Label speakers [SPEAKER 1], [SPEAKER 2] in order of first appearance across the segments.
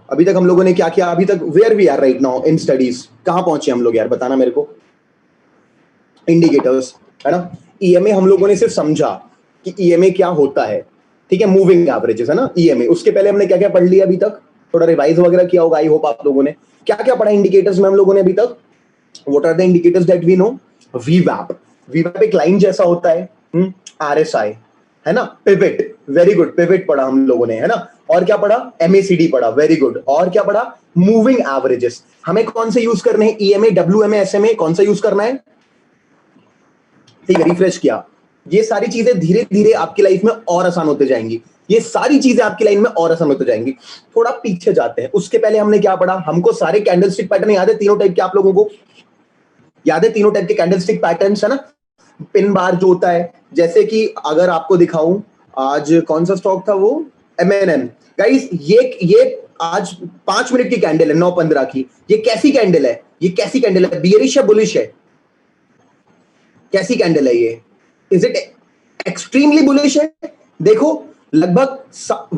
[SPEAKER 1] अभी तक हम लोगों ने क्या किया, अभी तक where we are right now in studies, कहां पहुंचे हम लोग यार, बताना मेरे को। इंडिकेटर्स, है ना। ईएमए हम लोगों ने सिर्फ समझा कि ईएमए क्या होता है, ठीक है, मूविंग एवरेजेस, है ना, ईएमए। उसके पहले हमने क्या क्या पढ़ लिया अभी तक, थोड़ा रिवाइज वगैरह किया होगा, आई होप आप लोगों ने। क्या क्या पढ़ा इंडिकेटर्स में हम लोगों ने अभी तक? What are the indicators that we know? VVPAT, VVPAT एक लाइन जैसा होता है, आरएसआई, है ना, पिवट, वेरी गुड, पिवट पढ़ा हम लोगों ने, है ना। और क्या पढ़ा? एमएसीडी पढ़ा, वेरी गुड। और क्या पढ़ा? Moving averages. हमें कौन से यूज करने हैं? ईएमए, डब्ल्यूएमए, एसएमए, कौन सा यूज करना है? ठीक है, रिफ्रेश किया। ये सारी चीजें धीरे धीरे आपकी लाइफ में और आसान होते जाएंगी, ये सारी चीजें आपकी लाइन में और आसान होते जाएंगी। थोड़ा पीछे जाते हैं, उसके पहले हमने क्या पढ़ा? हमको सारे कैंडलस्टिक पैटर्न याद है, तीनों टाइप के, आप लोगों को याद है तीनों टाइप के कैंडलस्टिक पैटर्न्स, है ना। पिन बार जो होता है, जैसे कि अगर आपको दिखाऊं, आज कौन सा स्टॉक था वो, एमएनएम। गाइस ये आज 5 मिनट की कैंडल है, 9:15 की। ये कैसी कैंडल है? ये कैसी कैंडल है? बियरिश है, बुलिश है? कैसी कैंडल है ये? इज इट एक्सट्रीमली बुलिश है? देखो, लगभग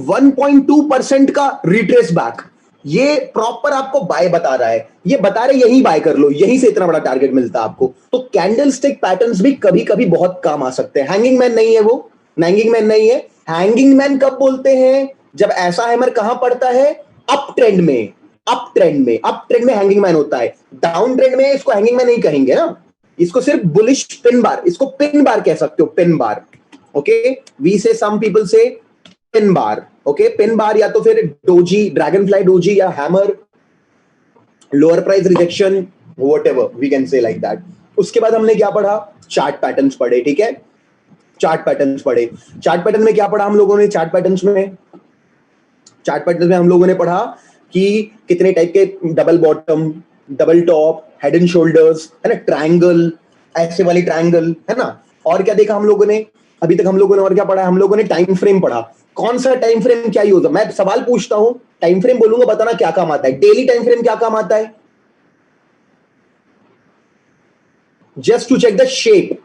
[SPEAKER 1] 1.2% का रिट्रेस बैक, ये प्रॉपर आपको बाय बता रहा है, ये बता रहे यही बाय कर लो, यहीं से इतना बड़ा टारगेट मिलता है आपको। तो कैंडलस्टिक पैटर्न्स भी कभी कभी बहुत काम आ सकते हैं। हैंगिंग मैन नहीं है वो, हैंगिंग मैन नहीं है। हैंगिंग मैन कब बोलते हैं? जब ऐसा हैमर कहां पड़ता है? अप ट्रेंड में, अप ट्रेंड में, अप ट्रेंड में हैंगिंग मैन होता है। डाउन ट्रेंड में इसको हैंगिंग मैन नहीं कहेंगे ना, इसको सिर्फ बुलिश पिन बार, इसको पिन बार कह सकते हो, pin bar. Okay, we say some people say pin bar, okay, pin bar, या तो फिर डोजी, ड्रैगन फ्लाई डोजी, या hammer, lower price rejection, whatever we can say like that. उसके बाद हमने क्या पढ़ा? चार्ट पैटर्न्स पढ़े, ठीक है, चार्ट पैटर्न्स पढ़े। चार्ट पैटर्न में क्या पढ़ा हम लोगों ने? चार्ट पैटर्न्स में हम लोगों ने पढ़ा कि कितने टाइप के double bottom, double top, head and shoulders, है ना, ट्रायंगल, ऐसे वाली ट्रायंगल, है ना। और क्या देखा हम लोगों ने अभी तक? हम लोगों ने और क्या पढ़ा? हम लोगों ने टाइम फ्रेम पढ़ा। कौन सा टाइम फ्रेम क्या यूज है? मैं सवाल पूछता हूं, टाइम फ्रेम बोलूंगा, बताना क्या काम आता है। डेली टाइम फ्रेम क्या काम आता है? Just to check the shape,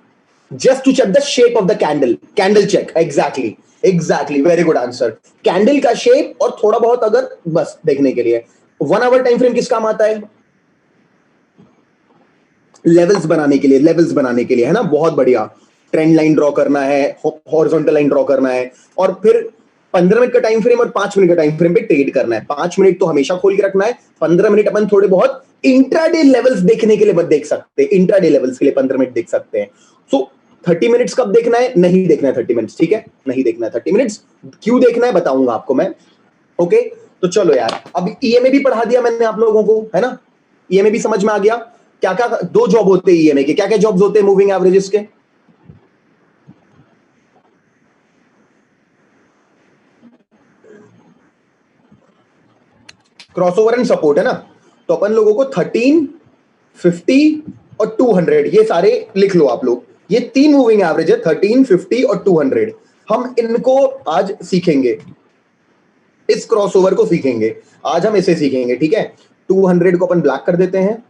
[SPEAKER 1] just to check the shape of the candle check, exactly, very good answer। Candle का शेप और थोड़ा बहुत अगर बस देखने के लिए। 1 आवर टाइम फ्रेम किस काम आता है? लेवल्स बनाने के लिए, है ना, बहुत बढ़िया। ट्रेंड लाइन ड्रॉ करना है, हॉरिजॉन्टल लाइन ड्रॉ करना है, और फिर 15 मिनट का टाइम फ्रेम और 5 मिनट का टाइम फ्रेम पे ट्रेड करना है। 5 मिनट तो हमेशा खोल के रखना है, 15 मिनट अपन थोड़े बहुत इंट्राडे लेवल्स देखने के लिए देख सकते हैं, इंट्राडे लेवल्स के लिए 15 मिनट देख सकते हैं। सो 30 मिनट्स कब देखना है? नहीं देखना है 30 मिनट्स, ठीक है, नहीं देखना है 30 मिनट्स। क्यों देखना है बताऊंगा आपको मैं, ओके। तो चलो यार, अब ईएमए भी पढ़ा दिया मैंने आप लोगों को, है ना, ईएमए भी समझ में आ गया। क्या क्या 2 जॉब होते हैं ईएमए के, क्या क्या जॉब्स होते हैं मूविंग एवरेजेस के? क्रॉसओवर एंड सपोर्ट, है ना। तो अपन लोगों को 13, 50 और 200, ये सारे लिख लो आप लोग। ये 3 मूविंग एवरेज है, 13, 50 और 200। हम इनको आज सीखेंगे, इस क्रॉसओवर को सीखेंगे आज, हम इसे सीखेंगे, ठीक है। 200 को अपन ब्लैक कर देते हैं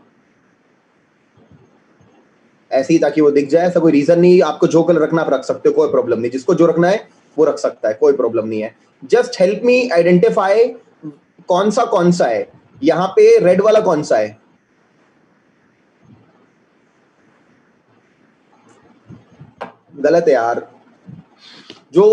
[SPEAKER 1] ऐसे ही, ताकि वो दिख जाए। ऐसा कोई रीजन नहीं, आपको जो कलर रखना आप रख सकते हो, कोई प्रॉब्लम नहीं, जिसको जो रखना है वो रख सकता है, कोई प्रॉब्लम नहीं है। जस्ट हेल्प मी आइडेंटिफाई कौन सा है यहां पे, रेड वाला कौन सा है? गलत है यार। जो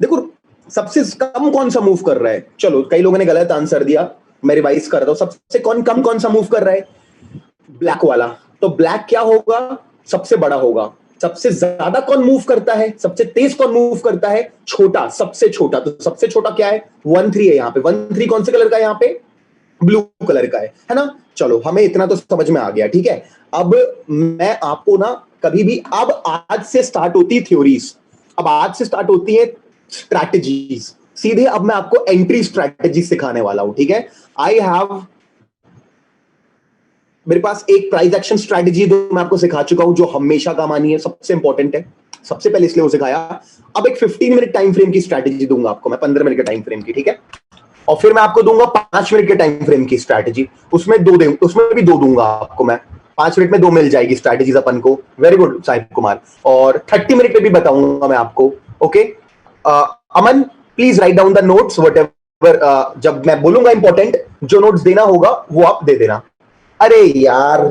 [SPEAKER 1] देखो, सबसे कम कौन सा मूव कर रहा है? चलो, कई लोगों ने गलत आंसर दिया, मैं रिवाइज कर रहा हूं। सबसे कम कौन सा मूव कर रहा है? ब्लैक वाला। तो ब्लैक क्या होगा? सबसे बड़ा होगा। सबसे ज्यादा कौन मूव करता है? सबसे तेज कौन मूव करता है? छोटा, सबसे छोटा। तो सबसे छोटा क्या है? 1-3 है यहाँ पे। 1-3 कौन से कलर का है यहाँ पे? ब्लू कलर का है ना। चलो, हमें इतना तो समझ में आ गया, ठीक है। अब मैं आपको ना कभी भी, अब आज से स्टार्ट होती थ्योरीज, अब आज से स्टार्ट होती है स्ट्रैटेजीज। सीधे अब मैं आपको एंट्री स्ट्रैटेजी सिखाने वाला हूं, ठीक है। मेरे पास एक प्राइस एक्शन स्ट्रैटेजी जो मैं आपको सिखा चुका हूं, जो हमेशा काम आनी है, सबसे इंपॉर्टेंट है, सबसे पहले इसलिए वो सिखाया। अब एक 15 मिनट टाइम फ्रेम की स्ट्रैटेजी दूंगा आपको मैं, 15 मिनट के टाइम फ्रेम की, ठीक है। और फिर मैं आपको दूंगा 5 मिनट के टाइम फ्रेम की स्ट्रैटेजी, उसमें भी 2 दूंगा आपको मैं। 5 मिनट में 2 मिल जाएगी स्ट्रैटेजीज अपन को। Very good Sahib Kumar. और 30 मिनट में भी बताऊंगा मैं आपको, okay. Aman, please write down the notes, what जब मैं बोलूंगा इंपॉर्टेंट, जो नोट्स देना होगा वो आप दे देना। अरे यार,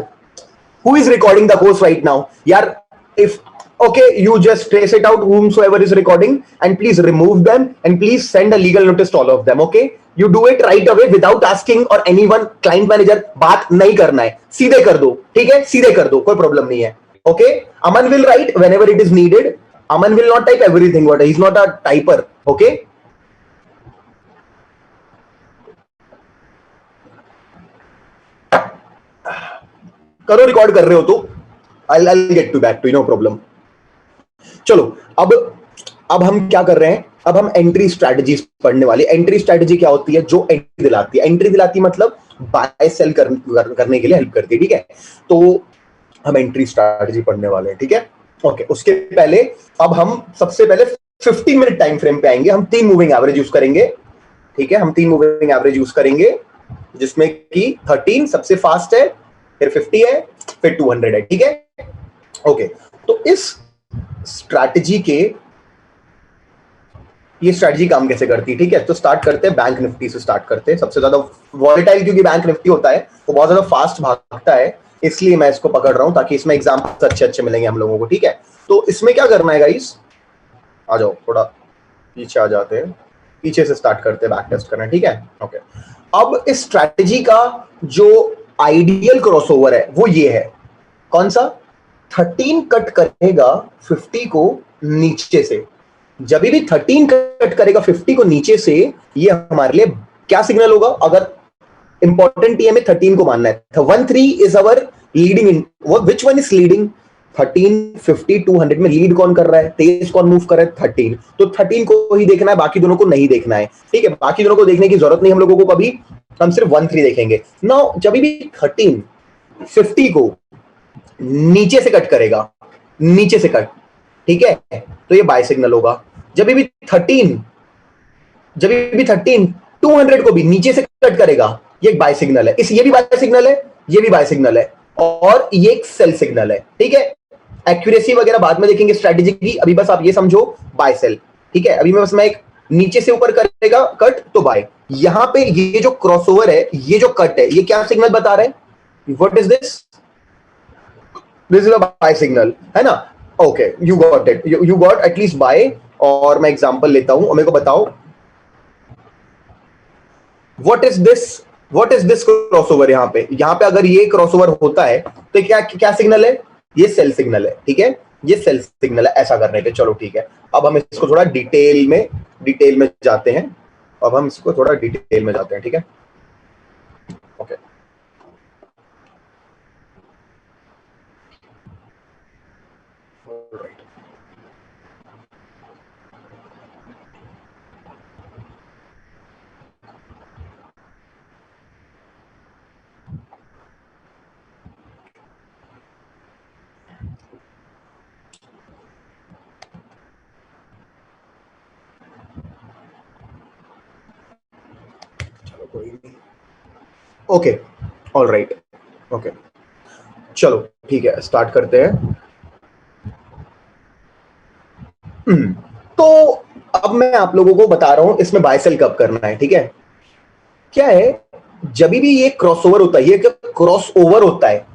[SPEAKER 1] who is recording the course right now? यार, if okay, you just trace it out whomsoever is recording and please remove them and please send a legal notice to all of them. Okay, you do it right away without asking or anyone, client manager, बात नहीं करना है, सीधे कर दो, ठीक है, सीधे कर दो, कोई प्रॉब्लम नहीं है। Okay, Aman will write whenever it is needed. Aman will not type everything. What? He's not a typer. Okay. करो, रिकॉर्ड कर रहे हो तो I'll get to back to you, no problem. चलो, अब हम क्या कर रहे हैं, अब हम एंट्री स्ट्रैटेजीज पढ़ने वाले। एंट्री स्ट्रैटेजी क्या होती है? जो एंट्री दिलाती है। एंट्री दिलाती मतलब बाय सेल करने के लिए हेल्प करती है, ठीक है। तो हम एंट्री स्ट्रैटेजी पढ़ने वाले हैं, ठीक है। ओके, उसके पहले अब हम सबसे पहले 15 मिनट टाइम फ्रेम पे आएंगे। हम 3 मूविंग एवरेज यूज करेंगे, ठीक है। हम 3 मूविंग एवरेज यूज करेंगे, जिसमें कि 13 सबसे फास्ट है, फिर 50 है, फिर 200 है, ठीक है। ओके, तो इस स्ट्रैटेजी के, ये स्ट्रैटेजी काम कैसे करती है, ठीक है। तो स्टार्ट करते हैं बैंक निफ्टी से, स्टार्ट करते हैं। सबसे ज्यादा वॉलेटाइल क्योंकि बैंक निफ्टी होता है, वो बहुत ज्यादा फास्ट भागता है, इसलिए मैं इसको पकड़ रहा हूं ताकि इसमें एग्जाम्पल्स अच्छे अच्छे मिलेंगे हम लोगों को, ठीक है। तो इसमें क्या करना है गाइस, आ जाओ, थोड़ा पीछे आ जाते हैं, पीछे से स्टार्ट करते हैं बैक टेस्ट करना, ठीक है। ओके, अब इस स्ट्रैटेजी का जो आइडियल क्रॉसओवर है वो ये है। कौन सा? 13 कट करेगा 50 को नीचे से। जब भी 13 कट करेगा 50 को नीचे से, ये हमारे लिए क्या सिग्नल होगा? अगर इंपॉर्टेंट ईएमए 13 को मानना है, 13 is our leading in, which one is leading? 13, 50, 200 में लीड कौन कर रहा है, तेज कौन मूव कर रहा है? 13। तो 13 को ही देखना है, बाकी दोनों को नहीं देखना है, ठीक है। बाकी दोनों को देखने की जरूरत नहीं हम लोगों को, कभी हम सिर्फ 13 देखेंगे। नाउ जब भी 13 50 को नीचे से कट करेगा, नीचे से कट, ठीक है, तो ये बाय सिग्नल होगा। जब भी 13 200 को भी नीचे से कट करेगा, ये एक बाय सिग्नल है। ये भी बाय सिग्नल है, ये भी बाय सिग्नल है, और ये एक सेल सिग्नल है, ठीक है। एक्यूरेसी वगैरह बाद में देखेंगे स्ट्रैटेजी की, अभी बस आप ये समझो बाय सेल, ठीक है। अभी मैं एक नीचे से ऊपर करेगा कट तो बाय। यहां पे ये जो क्रॉसओवर है, ये जो कट है, ये क्या सिग्नल बता रहा है? What is this? This is a buy signal, है ना। Okay, you got it, you got at least buy. और मैं एग्जांपल लेता हूं और मेरे को बताओ व्हाट इज दिस क्रॉसओवर। यहां पे अगर ये क्रॉसओवर होता है तो क्या सिग्नल है? ये सेल सिग्नल है, ठीक है, ये सेल सिग्नल है ऐसा करने पे। चलो ठीक है, अब हम इसको थोड़ा डिटेल में जाते हैं। ठीक है। ओके, ओके, ऑलराइट, ओके, चलो ठीक है, स्टार्ट करते हैं। तो अब मैं आप लोगों को बता रहा हूं इसमें बाय सेल कब करना है, ठीक है। क्या है, जब भी ये क्रॉसओवर होता है, ये क्रॉसओवर होता है,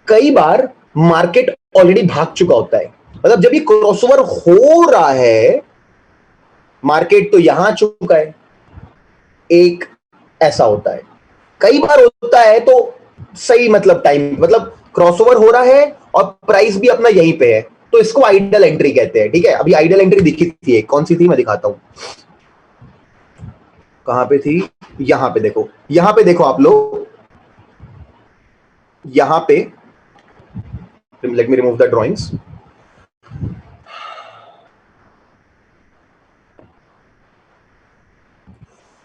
[SPEAKER 1] कई बार मार्केट ऑलरेडी भाग चुका होता है। मतलब जब ये क्रॉसओवर हो रहा है, मार्केट तो यहां आ चुका है, एक ऐसा होता है। कई बार होता है तो सही, मतलब टाइम, मतलब क्रॉसओवर हो रहा है और प्राइस भी अपना यहीं पे है, तो इसको आइडल एंट्री कहते हैं, ठीक है। अभी आइडल एंट्री दिखी थी, कौन सी थी मैं दिखाता हूं, कहां पे थी? यहां पे देखो आप लोग, यहां पे, let me remove the drawings.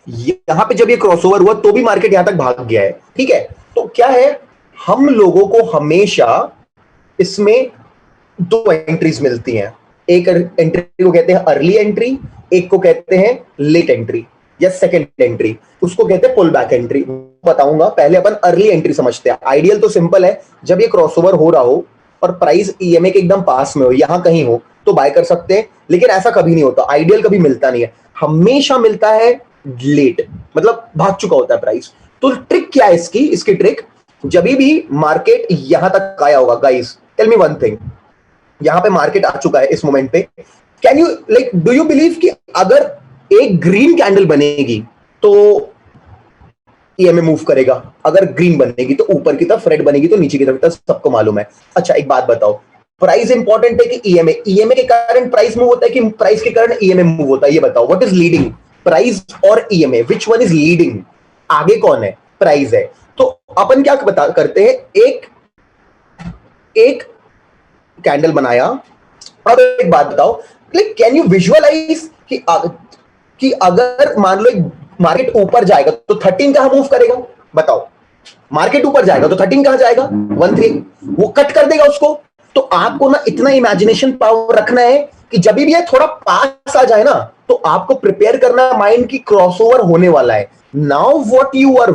[SPEAKER 1] यहां पे जब ये क्रॉसओवर हुआ तो भी मार्केट यहां तक भाग गया है, ठीक है। तो क्या है, हम लोगों को हमेशा इसमें 2 एंट्रीज मिलती हैं। एक एंट्री को कहते हैं अर्ली एंट्री, एक को कहते हैं लेट एंट्री या सेकेंड एंट्री, उसको कहते हैं पुल बैक एंट्री। बताऊंगा, पहले अपन अर्ली एंट्री समझते हैं। आइडियल तो सिंपल है, जब ये क्रॉसओवर हो रहा हो और प्राइस ईएमए के एकदम पास में हो, यहां कहीं हो, तो बाय कर सकते हैं। लेकिन ऐसा कभी नहीं होता, आइडियल कभी मिलता नहीं है। हमेशा मिलता है लेट, मतलब भाग चुका होता है प्राइस। तो ट्रिक क्या है इसकी? इसकी ट्रिक, जब भी मार्केट यहां तक आया होगा, guys tell me one thing, यहां पे मार्केट आ चुका है इस मोमेंट पे, can you like do you believe कि अगर एक ग्रीन कैंडल बनेगी तो ईएमए मूव करेगा? अगर ग्रीन बनेगी तो ऊपर की तरफ, रेड बनेगी तो नीचे की तरफ, सबको मालूम है। अच्छा एक बात बताओ, प्राइस इंपॉर्टेंट है कि ईएमए? ईएमए के कारण प्राइस मूव होता है कि प्राइस के कारण ईएमए मूव होता है? ये बताओ, व्हाट इज लीडिंग, प्राइस और EMA, which one is leading? आगे कौन है? प्राइस है। तो अपन क्या बता करते हैं, एक कैंडल बनाया। अब एक बात बताओ, कैन यू विजुअलाइज कि अगर मान लो मार्केट ऊपर जाएगा तो 13 कहां मूव करेगा? बताओ, मार्केट ऊपर जाएगा तो 13 कहां जाएगा? 13, वो कट कर देगा उसको। तो आपको ना इतना इमेजिनेशन पावर रखना है कि जब भी ये थोड़ा पास आ जाए ना, तो आपको प्रिपेयर करना माइंड की क्रॉसओवर होने वाला है। Now what you are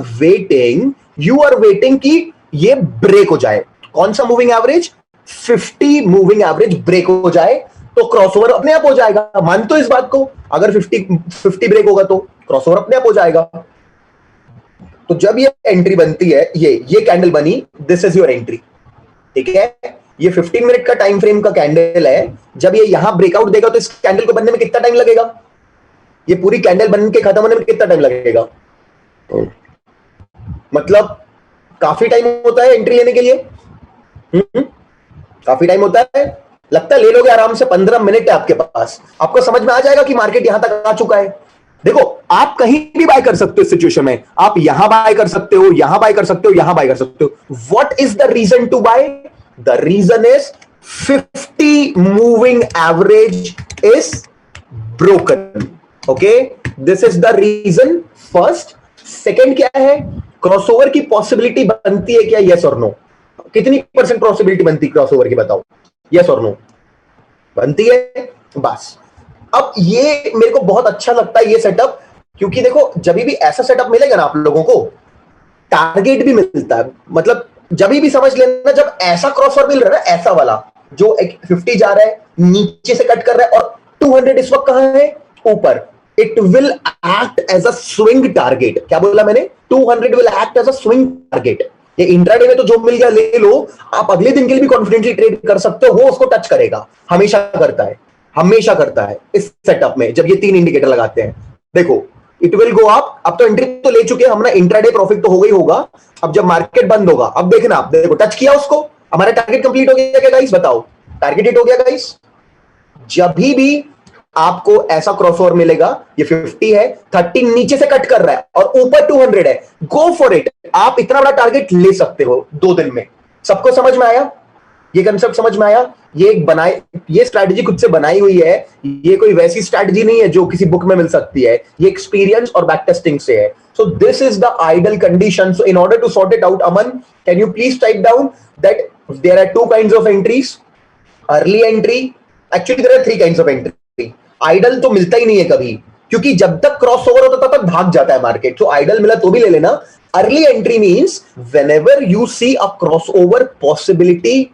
[SPEAKER 1] waiting कि ये ब्रेक हो जाए। कौन सा moving average? 50 moving average break हो जाए तो क्रॉसओवर अपने आप हो जाएगा। मान तो इस बात को, अगर 50 ब्रेक होगा तो क्रॉसओवर अपने आप हो जाएगा। तो जब ये एंट्री बनती है, ये कैंडल बनी, दिस इज योर एंट्री, ठीक है? ये 15 मिनट का टाइम फ्रेम का कैंडल है। जब ये यहां ब्रेकआउट देगा तो इस कैंडल को बनने में कितना टाइम लगेगा? ये पूरी कैंडल बन के खत्म होने में कितना टाइम लगेगा? मतलब काफी टाइम होता है एंट्री लेने के लिए। काफी टाइम होता है, लगता है ले लोगे आराम से। 15 मिनट है आपके पास, आपको समझ में आ जाएगा कि मार्केट यहां तक आ चुका है। देखो, आप कहीं भी बाय कर सकते हो इस सिचुएशन में। आप यहां बाय कर सकते हो, यहां बाय कर सकते हो, यहां बाय कर सकते हो। What is the reason to buy? The reason is 50 moving average is broken. Okay, this is the reason first. Second क्या है? क्रॉसओवर की पॉसिबिलिटी बनती है क्या? यस और नो? कितनी परसेंट पॉसिबिलिटी बनती है क्रॉसओवर की? बताओ, यस और नो? बनती है, बस। अब ये मेरे को बहुत अच्छा लगता है ये सेटअप, क्योंकि देखो जब भी ऐसा सेटअप मिलेगा ना आप लोगों को, टारगेट भी मिलता है। मतलब जब भी समझ लेना, जब ऐसा क्रॉसओवर मिल रहा है ना, ऐसा वाला जो एक 50 जा रहा है, नीचे से कट कर रहा है, और 200 इस वक्त कहां है? ऊपर। It will act as a swing target. क्या बोला मैंने? 200 will act as a swing target. ये इंट्राडे में तो जो मिल गया ले लो, आप अगले दिन के लिए भी कॉन्फिडेंटली ट्रेड कर सकते हो, वो उसको टच करेगा। हमेशा करता है, हमेशा करता है इस सेटअप में, जब ये 3 इंडिकेटर लगाते हैं। देखो, इट विल गो अप। अब तो एंट्री तो ले चुके हैं हम ना, इंट्राडे प्रॉफिट तो हो गई होगा। अब जब मार्केट बंद होगा, अब देखना, आप देखो टच किया उसको, हमारा टारगेट कंप्लीट हो गया क्या गाइस? बताओ, टारगेट हिट हो गया गाइस? जब भी आपको ऐसा क्रॉसओवर मिलेगा, ये 50 है, 30 नीचे से कट कर रहा है और ऊपर 200 है, गो फॉर इट। आप इतना बड़ा टारगेट ले सकते हो 2 दिन में। सबको समझ में आया? ये कंसेप्ट समझ में आया? ये स्ट्रैटेजी खुद से बनाई हुई है। ये कोई वैसी स्ट्रैटेजी नहीं है जो किसी बुक में मिल सकती है। ये एक्सपीरियंस और बैक टेस्टिंग से है। So this is the ideal condition. So in order to sort it out, Aman, can you please type down that there are 2 kinds of entries? Early entry, actually there are 3 kinds of entry. Ideal तो मिलता ही नहीं है कभी, क्योंकि जब तक crossover होता तब तक भाग जाता है मार्केट। तो आइडल मिला तो भी ले लेना। Early entry means whenever you see a crossover possibility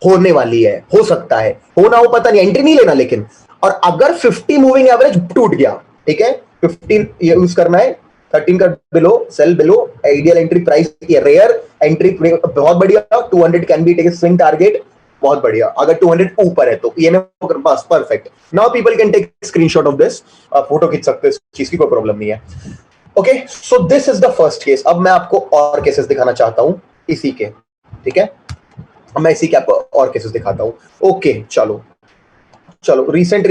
[SPEAKER 1] होने वाली है, हो सकता है, हो ना हो पता नहीं, एंट्री नहीं लेना। लेकिन और अगर 50 मूविंग एवरेज टूट गया, ठीक है, 15 यूज करना है, 13 का below, sell below, ideal entry price, rare entry, बहुत बढ़िया। 200 can be take a swing target, बहुत बढ़िया। अगर 200 ऊपर है तो ये बस perfect. Now people can take screenshot of this, photo खींच सकते हो, इस चीज की कोई प्रॉब्लम नहीं है। Okay, so this is the first case. अब मैं आपको और केसेस दिखाना चाहता हूं इसी के, ठीक है? मैं इसी के आपको और केसेस दिखाता हूं। ओके, चलो रिसेंट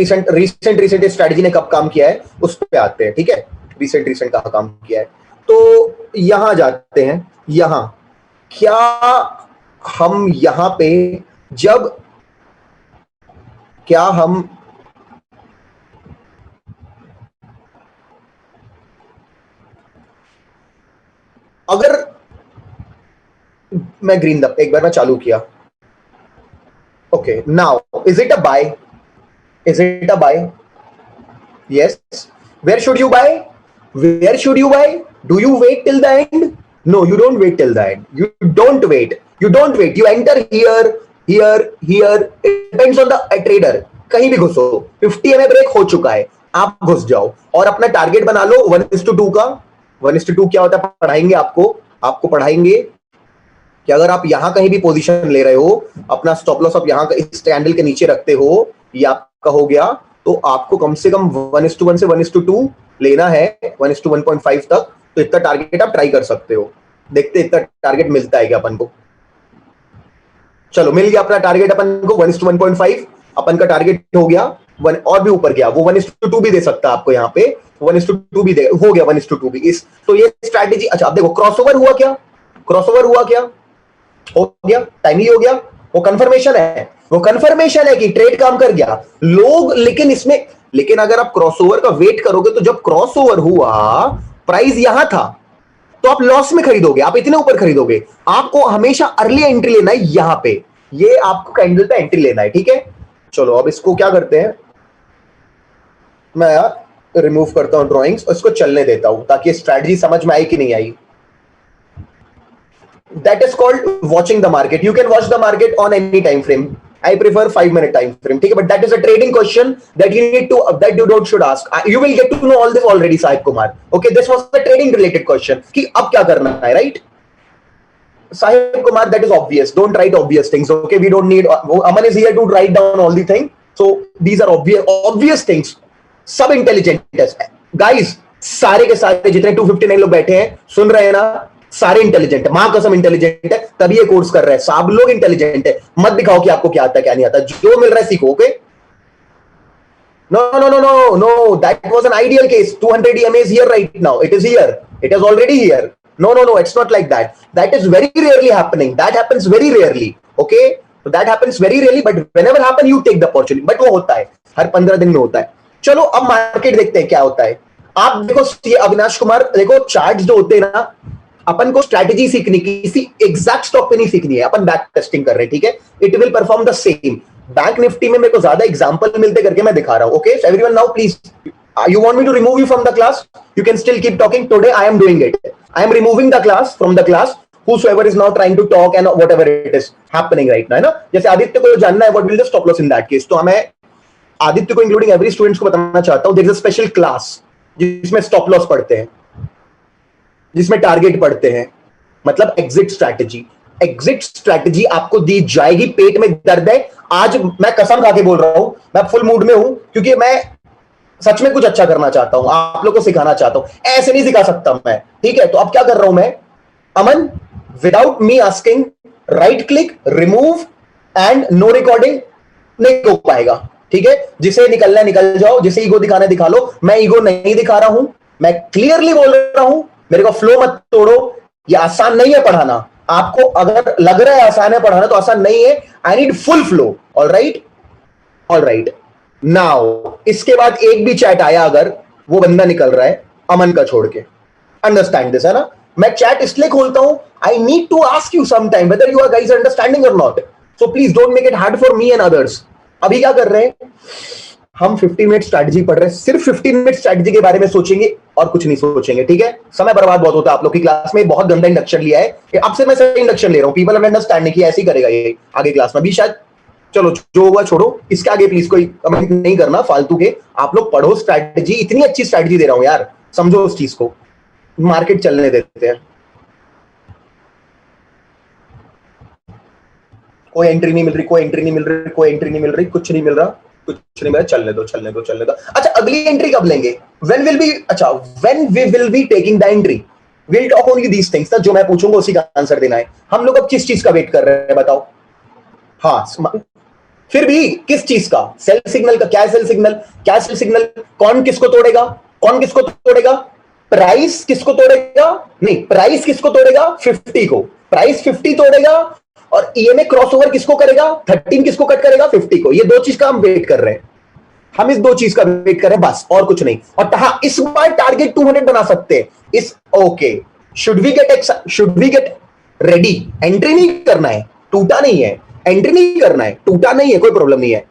[SPEAKER 1] स्ट्रेटजी ने कब काम किया है उस पे आते हैं, ठीक है? रिसेंट कहां काम किया है, तो यहां जाते हैं। यहां क्या हम यहां पे जब क्या हम अगर मैं ग्रीन द एक बार मैं चालू किया, okay, now is it a buy? Is it a buy? Yes. Where should you buy? Where should you buy? Do you wait till the end? No, you don't wait till the end. You don't wait. You enter here. It depends on the trader. कहीं भी घुसो, 50 में break हो चुका है, आप घुस जाओ और अपना टारगेट बना लो 1:2 का। 1:2 क्या होता है पढ़ाएंगे आपको पढ़ाएंगे कि अगर आप यहां कहीं भी पोजीशन ले रहे हो, अपना स्टॉप लॉस आप यहां इस कैंडल के नीचे रखते हो, ये आपका हो गया, तो आपको कम से कम 1:1 से 1:2 लेना है, 1:1.5 तक। तो इतना टारगेट आप ट्राई कर सकते हो। देखते इतना टारगेट मिलता है क्या अपन को। चलो मिल गया अपना टारगेट अपन को 1:1.5, अपन का टारगेट हो गया। और भी ऊपर गया, वो 1:2 भी दे सकता है आपको, यहाँ पे 1:2 भी दे, हो गया 1:2 भी। इस तो ये स्ट्रैटेजी। अच्छा अब देखो क्रॉसओवर हुआ क्या, क्रॉसओवर हुआ क्या, हो गया, टाइम ही हो गया। वो कंफर्मेशन है, वो कंफर्मेशन है कि ट्रेड काम कर गया लोग। लेकिन अगर आप क्रॉसओवर का वेट करोगे तो जब क्रॉसओवर हुआ, प्राइस यहां था, तो आप लॉस में खरीदोगे, आप इतने ऊपर खरीदोगे। आपको हमेशा अर्ली एंट्री लेना है यहां पे, ये आपको कैंडल पे एंट्री लेना है, ठीक है। चलो अब इसको क्या करते हैं, मैं रिमूव करता हूं ड्रॉइंग्स और इसको चलने देता हूं ताकि स्ट्रैटेजी समझ में आई कि नहीं आई। That is called watching the market. You can watch the market on any time frame. I prefer 5-minute time frame. ठीक है, but that is a trading question that you need to that you don't should ask. You will get to know all this already, Sahib Kumar. Okay, this was the trading related question. कि अब क्या करना है, right? Sahib Kumar, that is obvious. Don't write obvious things. Okay, we don't need. Aman is here to write down all the things. So these are obvious things. सब intelligent है guys, सारे के सारे जितने 259 लोग बैठे हैं सुन रहे हैं ना, सारे इंटेलिजेंट है, मां कसम इंटेलिजेंट है, तभी ये कोर्स कर रहे हैं। सब लोग इंटेलिजेंट है। मत दिखाओ कि आपको क्या आता है क्या नहीं आता, जो मिल रहा है सीखो। Okay, no no no no no, that was an ideal case. 200 EMA is here right now. It is here. It is already here. No, it's not like that. That is very rarely happening. That happens very rarely. Okay, so that happens very rarely, but whenever happen you take the opportunity. But वो होता है, हर 15 दिन में होता है। चलो अब market देखते हैं क्या होता है। आप देखो ये अविनाश कुमार, देखो चार्ट्स जो होते हैं ना, अपन को स्ट्रैटेजी सीखनी, किसी एग्जैक्ट स्टॉक पे नहीं सीखनी है, अपन बैक टेस्टिंग कर रहे हैं, ठीक है। It will perform the same. Bank Nifty में मेरे को ज्यादा एग्जांपल मिलते करके मैं दिखा रहा हूं। Okay, everyone now please, you want me to remove you from the class? You can still keep talking. Today I am doing it. I am removing the class from the class. Whosoever is now trying to talk and whatever it is happening right now, है ना। जैसे आदित्य को जानना है what will the stop loss in that case, तो हमें आदित्य को including every students को बताना चाहता हूं, there is a special class जिसमें स्टॉप लॉस पढ़ते हैं, जिसमें टारगेट पढ़ते हैं, मतलब एग्जिट स्ट्रैटेजी। एग्जिट स्ट्रैटेजी आपको दी जाएगी। पेट में दर्द है, आज मैं कसम खा के बोल रहा हूं, मैं फुल मूड में हूं क्योंकि मैं सच में कुछ अच्छा करना चाहता हूं, आप लोग को सिखाना चाहता हूं। ऐसे नहीं सिखा सकता मैं, ठीक है। तो अब क्या कर रहा हूं मैं, Aman, without me asking, right click, remove and no recording नहीं हो पाएगा, ठीक है। जिसे निकलना है निकल जाओ, जिसे ईगो दिखाना है दिखा लो। मैं ईगो नहीं दिखा रहा हूं, मैं क्लियरली बोल रहा हूं, मेरे को फ्लो मत तोड़ो। ये आसान नहीं है पढ़ाना, आपको अगर लग रहा है आसान है पढ़ाना तो आसान नहीं है। I need full flow. All right, all right. Now इसके बाद एक भी चैट आया अगर, वो बंदा निकल रहा है अमन का छोड़ के, अंडरस्टैंड दिस, है ना। मैं चैट इसलिए खोलता हूं, I need to ask you some time whether you are guys understanding और not. So please don't make it hard for me and others. अभी क्या कर रहे हैं हम, 15 मिनट स्ट्रैटेजी पढ़ रहे हैं, सिर्फ 15 मिनट स्ट्रैटेजी के बारे में सोचेंगे और कुछ नहीं सोचेंगे, ठीक है। समय बर्बाद बहुत होता है आप लोग की क्लास में, बहुत गंदा इंडक्शन लिया है। अब से मैं सही इंडक्शन ले रहा हूं, पीपल अंडरस्टैंड नहीं किया, ऐसे ही करेगा ये आगे क्लास में भी शायद। चलो जो हुआ छोड़ो, इसके आगे प्लीज कोई कमेंट नहीं करना फालतू के। आप लोग पढ़ो स्ट्रैटेजी, इतनी अच्छी स्ट्रैटेजी दे रहा हूं यार, समझो उस चीज को। मार्केट चलने देते हैं, कोई एंट्री नहीं मिल रही, कोई एंट्री नहीं मिल रही, कोई एंट्री नहीं मिल रही, कुछ नहीं मिल रहा, कुछ नहीं मिल रहा, चलने दो चलने दो चलने दो। अच्छा अगली एंट्री कब लेंगे, व्हेन विल बी, अच्छा when we will be taking the entry, will talk only these things. जो मैं पूछूंगा उसी का आंसर देना है। हम लोग अब किस चीज का वेट कर रहे हैं बताओ। हाँ फिर भी किस चीज का, सेल सिग्नल का। क्या सेल सिग्नल, क्या सेल सिग्नल, कौन किसको तोड़ेगा, कौन किसको तोड़ेगा, प्राइस किसको तोड़ेगा, नहीं प्राइस किसको तोड़ेगा, 50 को, प्राइस 50 तोड़ेगा। और ईएमए क्रॉसओवर किसको करेगा, 13 किसको कट करेगा, 50 को। ये दो चीज का हम वेट कर रहे हैं, हम इस दो चीज का वेट कर रहे हैं बस, और कुछ नहीं। और हाँ, इस बार टारगेट 200 बना सकते हैं इस। Okay, should we get ready, entry नहीं करना है, टूटा नहीं है, एंट्री नहीं करना है, टूटा नहीं है, कोई प्रॉब्लम नहीं है।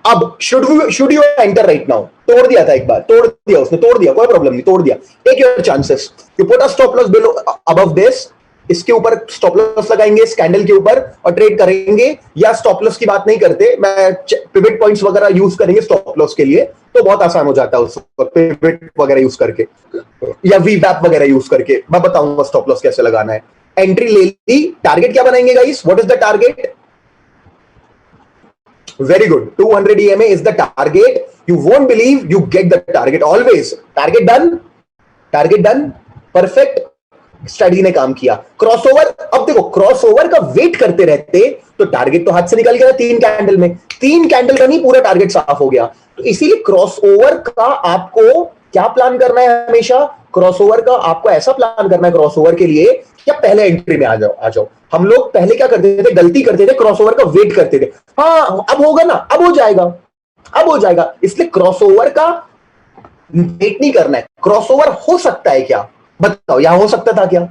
[SPEAKER 1] अब should you enter right now, तोड़ दिया था एक बार, तोड़ दिया उसने, तोड़ दिया, कोई प्रॉब्लम नहीं, तोड़ दिया। Take your chances, you put a stop loss below above this, इसके ऊपर स्टॉप लॉस लगाएंगे इस कैंडल के ऊपर और ट्रेड करेंगे, या स्टॉप लॉस की बात नहीं करते, मैं पिवट पॉइंट्स वगैरह यूज करेंगे स्टॉप लॉस के लिए, तो बहुत आसान हो जाता है उस वक्त पिवट वगैरह यूज करके या वीवैप वगैरह यूज करके। मैं बताऊंगा स्टॉप लॉस कैसे लगाना है। एंट्री ले ली, टारगेट क्या बनाएंगे guys? What is the target? Very good. 200 EMA is the target. You won't believe you get the target always. Target done. Target done. Perfect. Strategy ने काम किया। क्रॉसओवर, अब देखो क्रॉसओवर का वेट करते रहते तो टारगेट तो हाथ से निकल गया। 3 कैंडल में 3 कैंडल का नहीं पूरा टारगेट साफ हो गया। तो इसीलिए क्रॉसओवर का आपको क्या प्लान करना है? हमेशा क्रॉसओवर का आपको ऐसा प्लान करना है क्रॉसओवर के लिए क्या पहले एंट्री में आ जाओ। हम लोग पहले क्या करते थे? गलती करते थे, क्रॉसओवर का वेट करते थे। हाँ अब होगा ना, अब हो जाएगा। इसलिए क्रॉसओवर का वेट नहीं करना है। क्रॉसओवर हो सकता है क्या? बताओ, यहां हो सकता था क्या?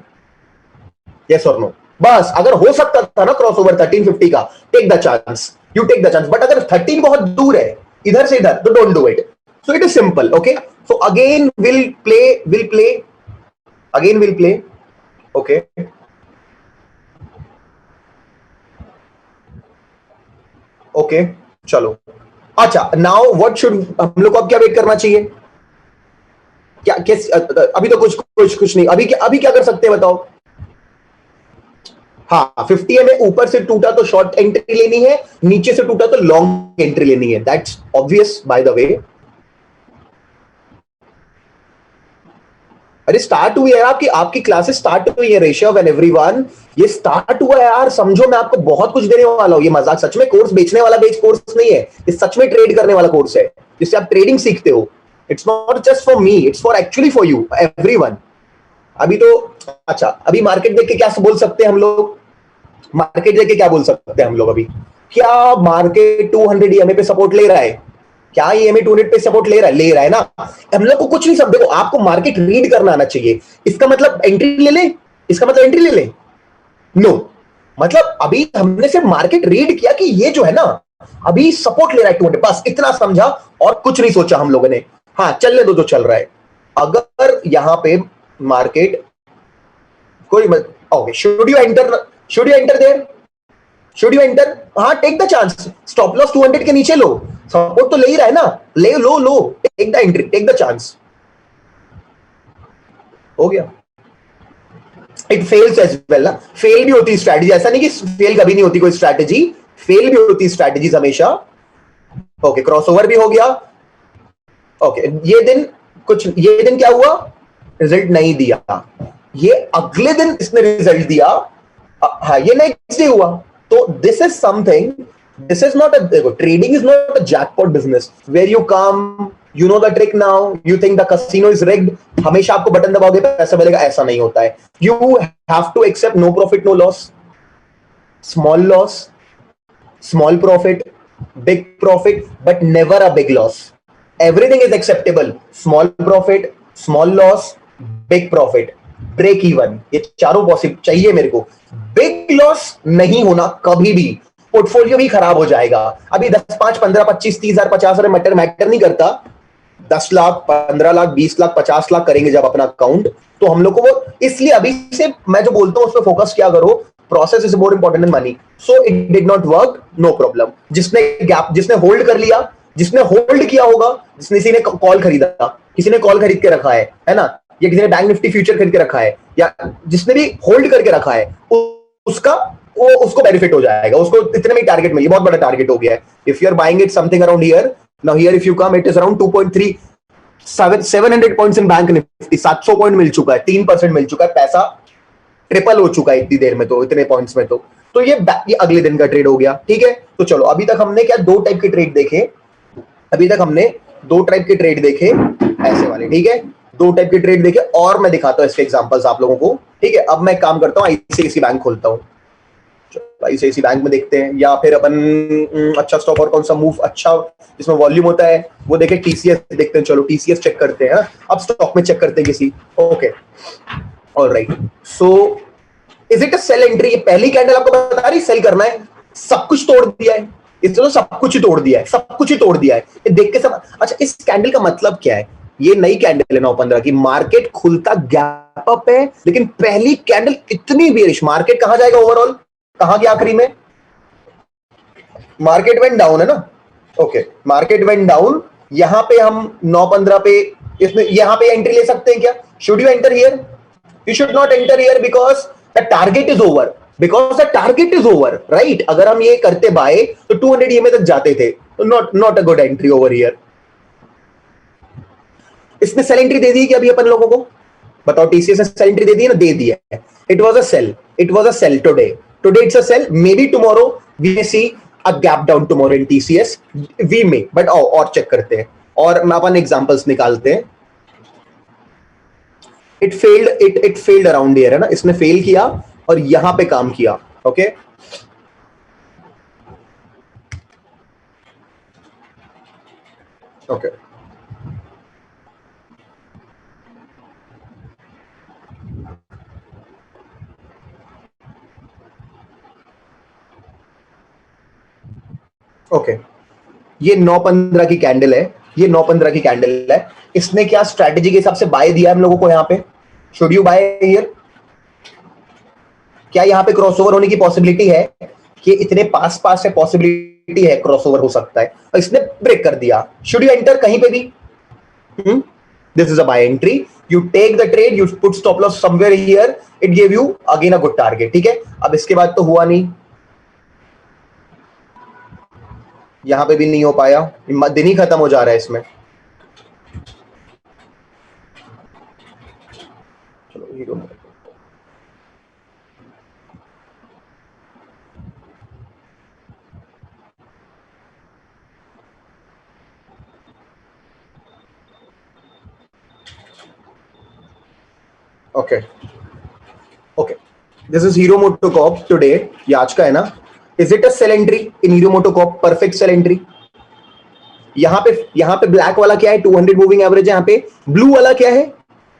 [SPEAKER 1] यस और नो? बस अगर हो सकता था ना क्रॉसओवर 1350 का, take the chance, you take the chance. But अगर 13 बहुत दूर है इधर से इधर, तो don't do it. So it is simple. Okay, so again will play okay. Okay चलो, अच्छा नाउ व्हाट शुड, हम लोग को अब क्या वेट करना चाहिए? क्या किस अभी तो कुछ नहीं। अभी क्या कर सकते हैं बताओ? हाँ 50 में ऊपर से टूटा तो शॉर्ट एंट्री लेनी है, नीचे से टूटा तो लॉन्ग एंट्री लेनी है। That's obvious by the way. अरे स्टार्ट हुई है आपकी क्लासेस स्टार्ट हुई है ऋषभ एंड एवरीवन, ये स्टार्ट हुआ है यार। समझो मैं आपको बहुत कुछ देने वाला हूं। ये मजाक सच में कोर्स बेचने वाला कोर्स नहीं है, ये सच में ट्रेड करने वाला कोर्स है जिससे आप ट्रेडिंग सीखते हो। It's not just for me, it's for actually for you everyone. अभी तो अच्छा, अभी मार्केट देख के क्या बोल सकते हैं हम लोग? मार्केट देख के क्या बोल सकते हैं हम लोग? अभी क्या मार्केट 200 EMA पे सपोर्ट ले रहा है? क्या EMA 200 पे सपोर्ट ले रहा है ना? हम लोग को कुछ नहीं, सब देखो आपको मार्केट रीड करना आना चाहिए। इसका मतलब एंट्री ले ले? नो, मतलब अभी हमने सिर्फ मार्केट रीड किया कि ये जो है ना अभी सपोर्ट ले रहा है 200, बस इतना समझा और कुछ नहीं सोचा हम लोगों ने। हाँ चलने दो जो चल रहा है। अगर यहां पे मार्केट कोई okay, should you enter there? Should you enter? हाँ take the chance. Stop loss 200 के नीचे लो, सपोर्ट तो ले ही रहा है ना, ले लो take the entry, take the chance. हो गया। इट फेल्स एज वेल ना, फेल भी होती स्ट्रैटेजी, ऐसा नहीं कि फेल कभी नहीं होती कोई स्ट्रैटेजी, फेल भी होती स्ट्रैटेजीज हमेशा। ओके क्रॉसओवर भी हो गया। ओके ये दिन क्या हुआ? रिजल्ट नहीं दिया। ये अगले दिन इसने रिजल्ट दिया। हाँ ये नेक्स्ट डे हुआ। तो this is something, this is not trading is not a jackpot business where you come, you know the trick now, you think the casino is rigged, हमेशा आपको बटन दबाओगे पैसा मिलेगा, ऐसा नहीं होता है। You have to accept no profit no loss, small loss, small profit, big profit, but never a big loss. Everything is acceptable, small profit, small loss, big profit, break even, ये चारों possible चाहिए मेरे को। Big loss नहीं होना कभी भी, portfolio भी खराब हो जाएगा। अभी 10, 5, 15, 25, 30 हजार, 50 हजार मैटर नहीं करता। 10 लाख, 15 लाख, 20 लाख, 50 लाख करेंगे जब अपना अकाउंट, तो हम लोग को वो, इसलिए अभी से मैं जो बोलता हूं उस पर फोकस किया करो। Process is more important than money. So it did not work, no problem. जिसने होल्ड कर लिया, जिसने होल्ड किया होगा, किसी ने कॉल खरीदा, किसी ने कॉल खरीद के रखा है ना, या किसी ने बैंक निफ्टी फ्यूचर खरीद के रखा है, या जिसने भी होल्ड करके रखा है, उसको बेनिफिट हो जाएगा। उसको इतने में टारगेट मिली, बहुत बड़ा टारगेट हो गया है। If you are buying it something around here, now here if you come, it is around 2.3 700 points in bank Nifty, 700 point मिल चुका है, 3% मिल चुका है, पैसा ट्रिपल हो चुका है इतनी देर में, तो इतने पॉइंट्स में तो ये अगले दिन का ट्रेड हो गया। ठीक है, तो चलो अभी तक हमने क्या 2 टाइप के ट्रेड देखे, अभी तक हमने 2 टाइप के ट्रेड देखे, ऐसे वाले। ठीक है, 2 टाइप के ट्रेड देखे, और मैं दिखाता हूं इसके एग्जांपल्स आप लोगों को। ठीक है, अब मैं काम करता हूं, आईसीआईसी बैंक खोलता हूं, आईसीआईसी बैंक में देखते हैं, या फिर अपन अच्छा स्टॉक और कौन सा मूव अच्छा जिसमें वॉल्यूम होता है वो देखे। टीसीएस देखते हैं, चलो टीसीएस चेक करते हैं। अब स्टॉक में चेक करते हैं किसी। Okay alright, so is it a sell entry? ये पहली कैंडल आपको बता रही सेल करना है, सब कुछ तोड़ दिया है इसने, तो सब कुछ ही तोड़ दिया है, सब कुछ ही तोड़ दिया है। ये देख के सब अच्छा, इस कैंडल का मतलब क्या है? ये नई कैंडल है 9-15 की, मार्केट खुलता गैप गैप अप है, लेकिन पहली कैंडल इतनी बेरिश, मार्केट कहां जाएगा ओवरऑल, कहां गया आखिरी में, मार्केट वेंट डाउन है ना, ओके मार्केट वेंट डाउन, यहां पे हम 9.15 पे इसमें यहां पे एंट्री ले सकते हैं क्या, should you enter here, you should not enter here because the target is over, because the target is over, right, अगर हम ये करते बाय तो 200 ईएमए तक जाते थे, तो not a good entry over here. इसने सेल एंट्री दे दी क्या अभी अपन लोगों को, बताओ, टीसीएस ने सेल एंट्री दे दी ना, दे दिया है, it was a sell today it's a sell, maybe tomorrow we may see a gap down tomorrow in TCS, we may, but और चेक करते हैं, और अपन एग्जांपल्स निकालते हैं। इट फेल्ड अराउंड हियर है ना, इसने फेल किया और यहां पे काम किया, ओके ओके ओके, ये 9.15 की कैंडल है, ये 9.15 की कैंडल है, इसने क्या स्ट्रैटेजी के हिसाब से बाय दिया हम लोगों को यहाँ पे, शुड यू बाय हियर, क्या यहाँ पे क्रॉसओवर होने की पॉसिबिलिटी है, कि इतने पास है, पॉसिबिलिटी है क्रॉसओवर हो सकता है, और इसने ब्रेक कर दिया, शुड यू एंटर कहीं पे भी, this is a buy entry, you take the trade, you put stop loss somewhere here, it give you again a good target, ठीक है, अब इसके बाद तो हुआ नहीं, यहां पे भी नहीं हो पाया, दिन ही खत्म हो जा रहा है इसमें, चलो Hero okay okay, this is Hero MotoCorp today, ये आज का है ना, is it a sell entry in Hero MotoCorp, perfect sell entry, यहां पे ब्लैक वाला क्या है, 200 मूविंग एवरेज है, यहाँ पे ब्लू वाला क्या है,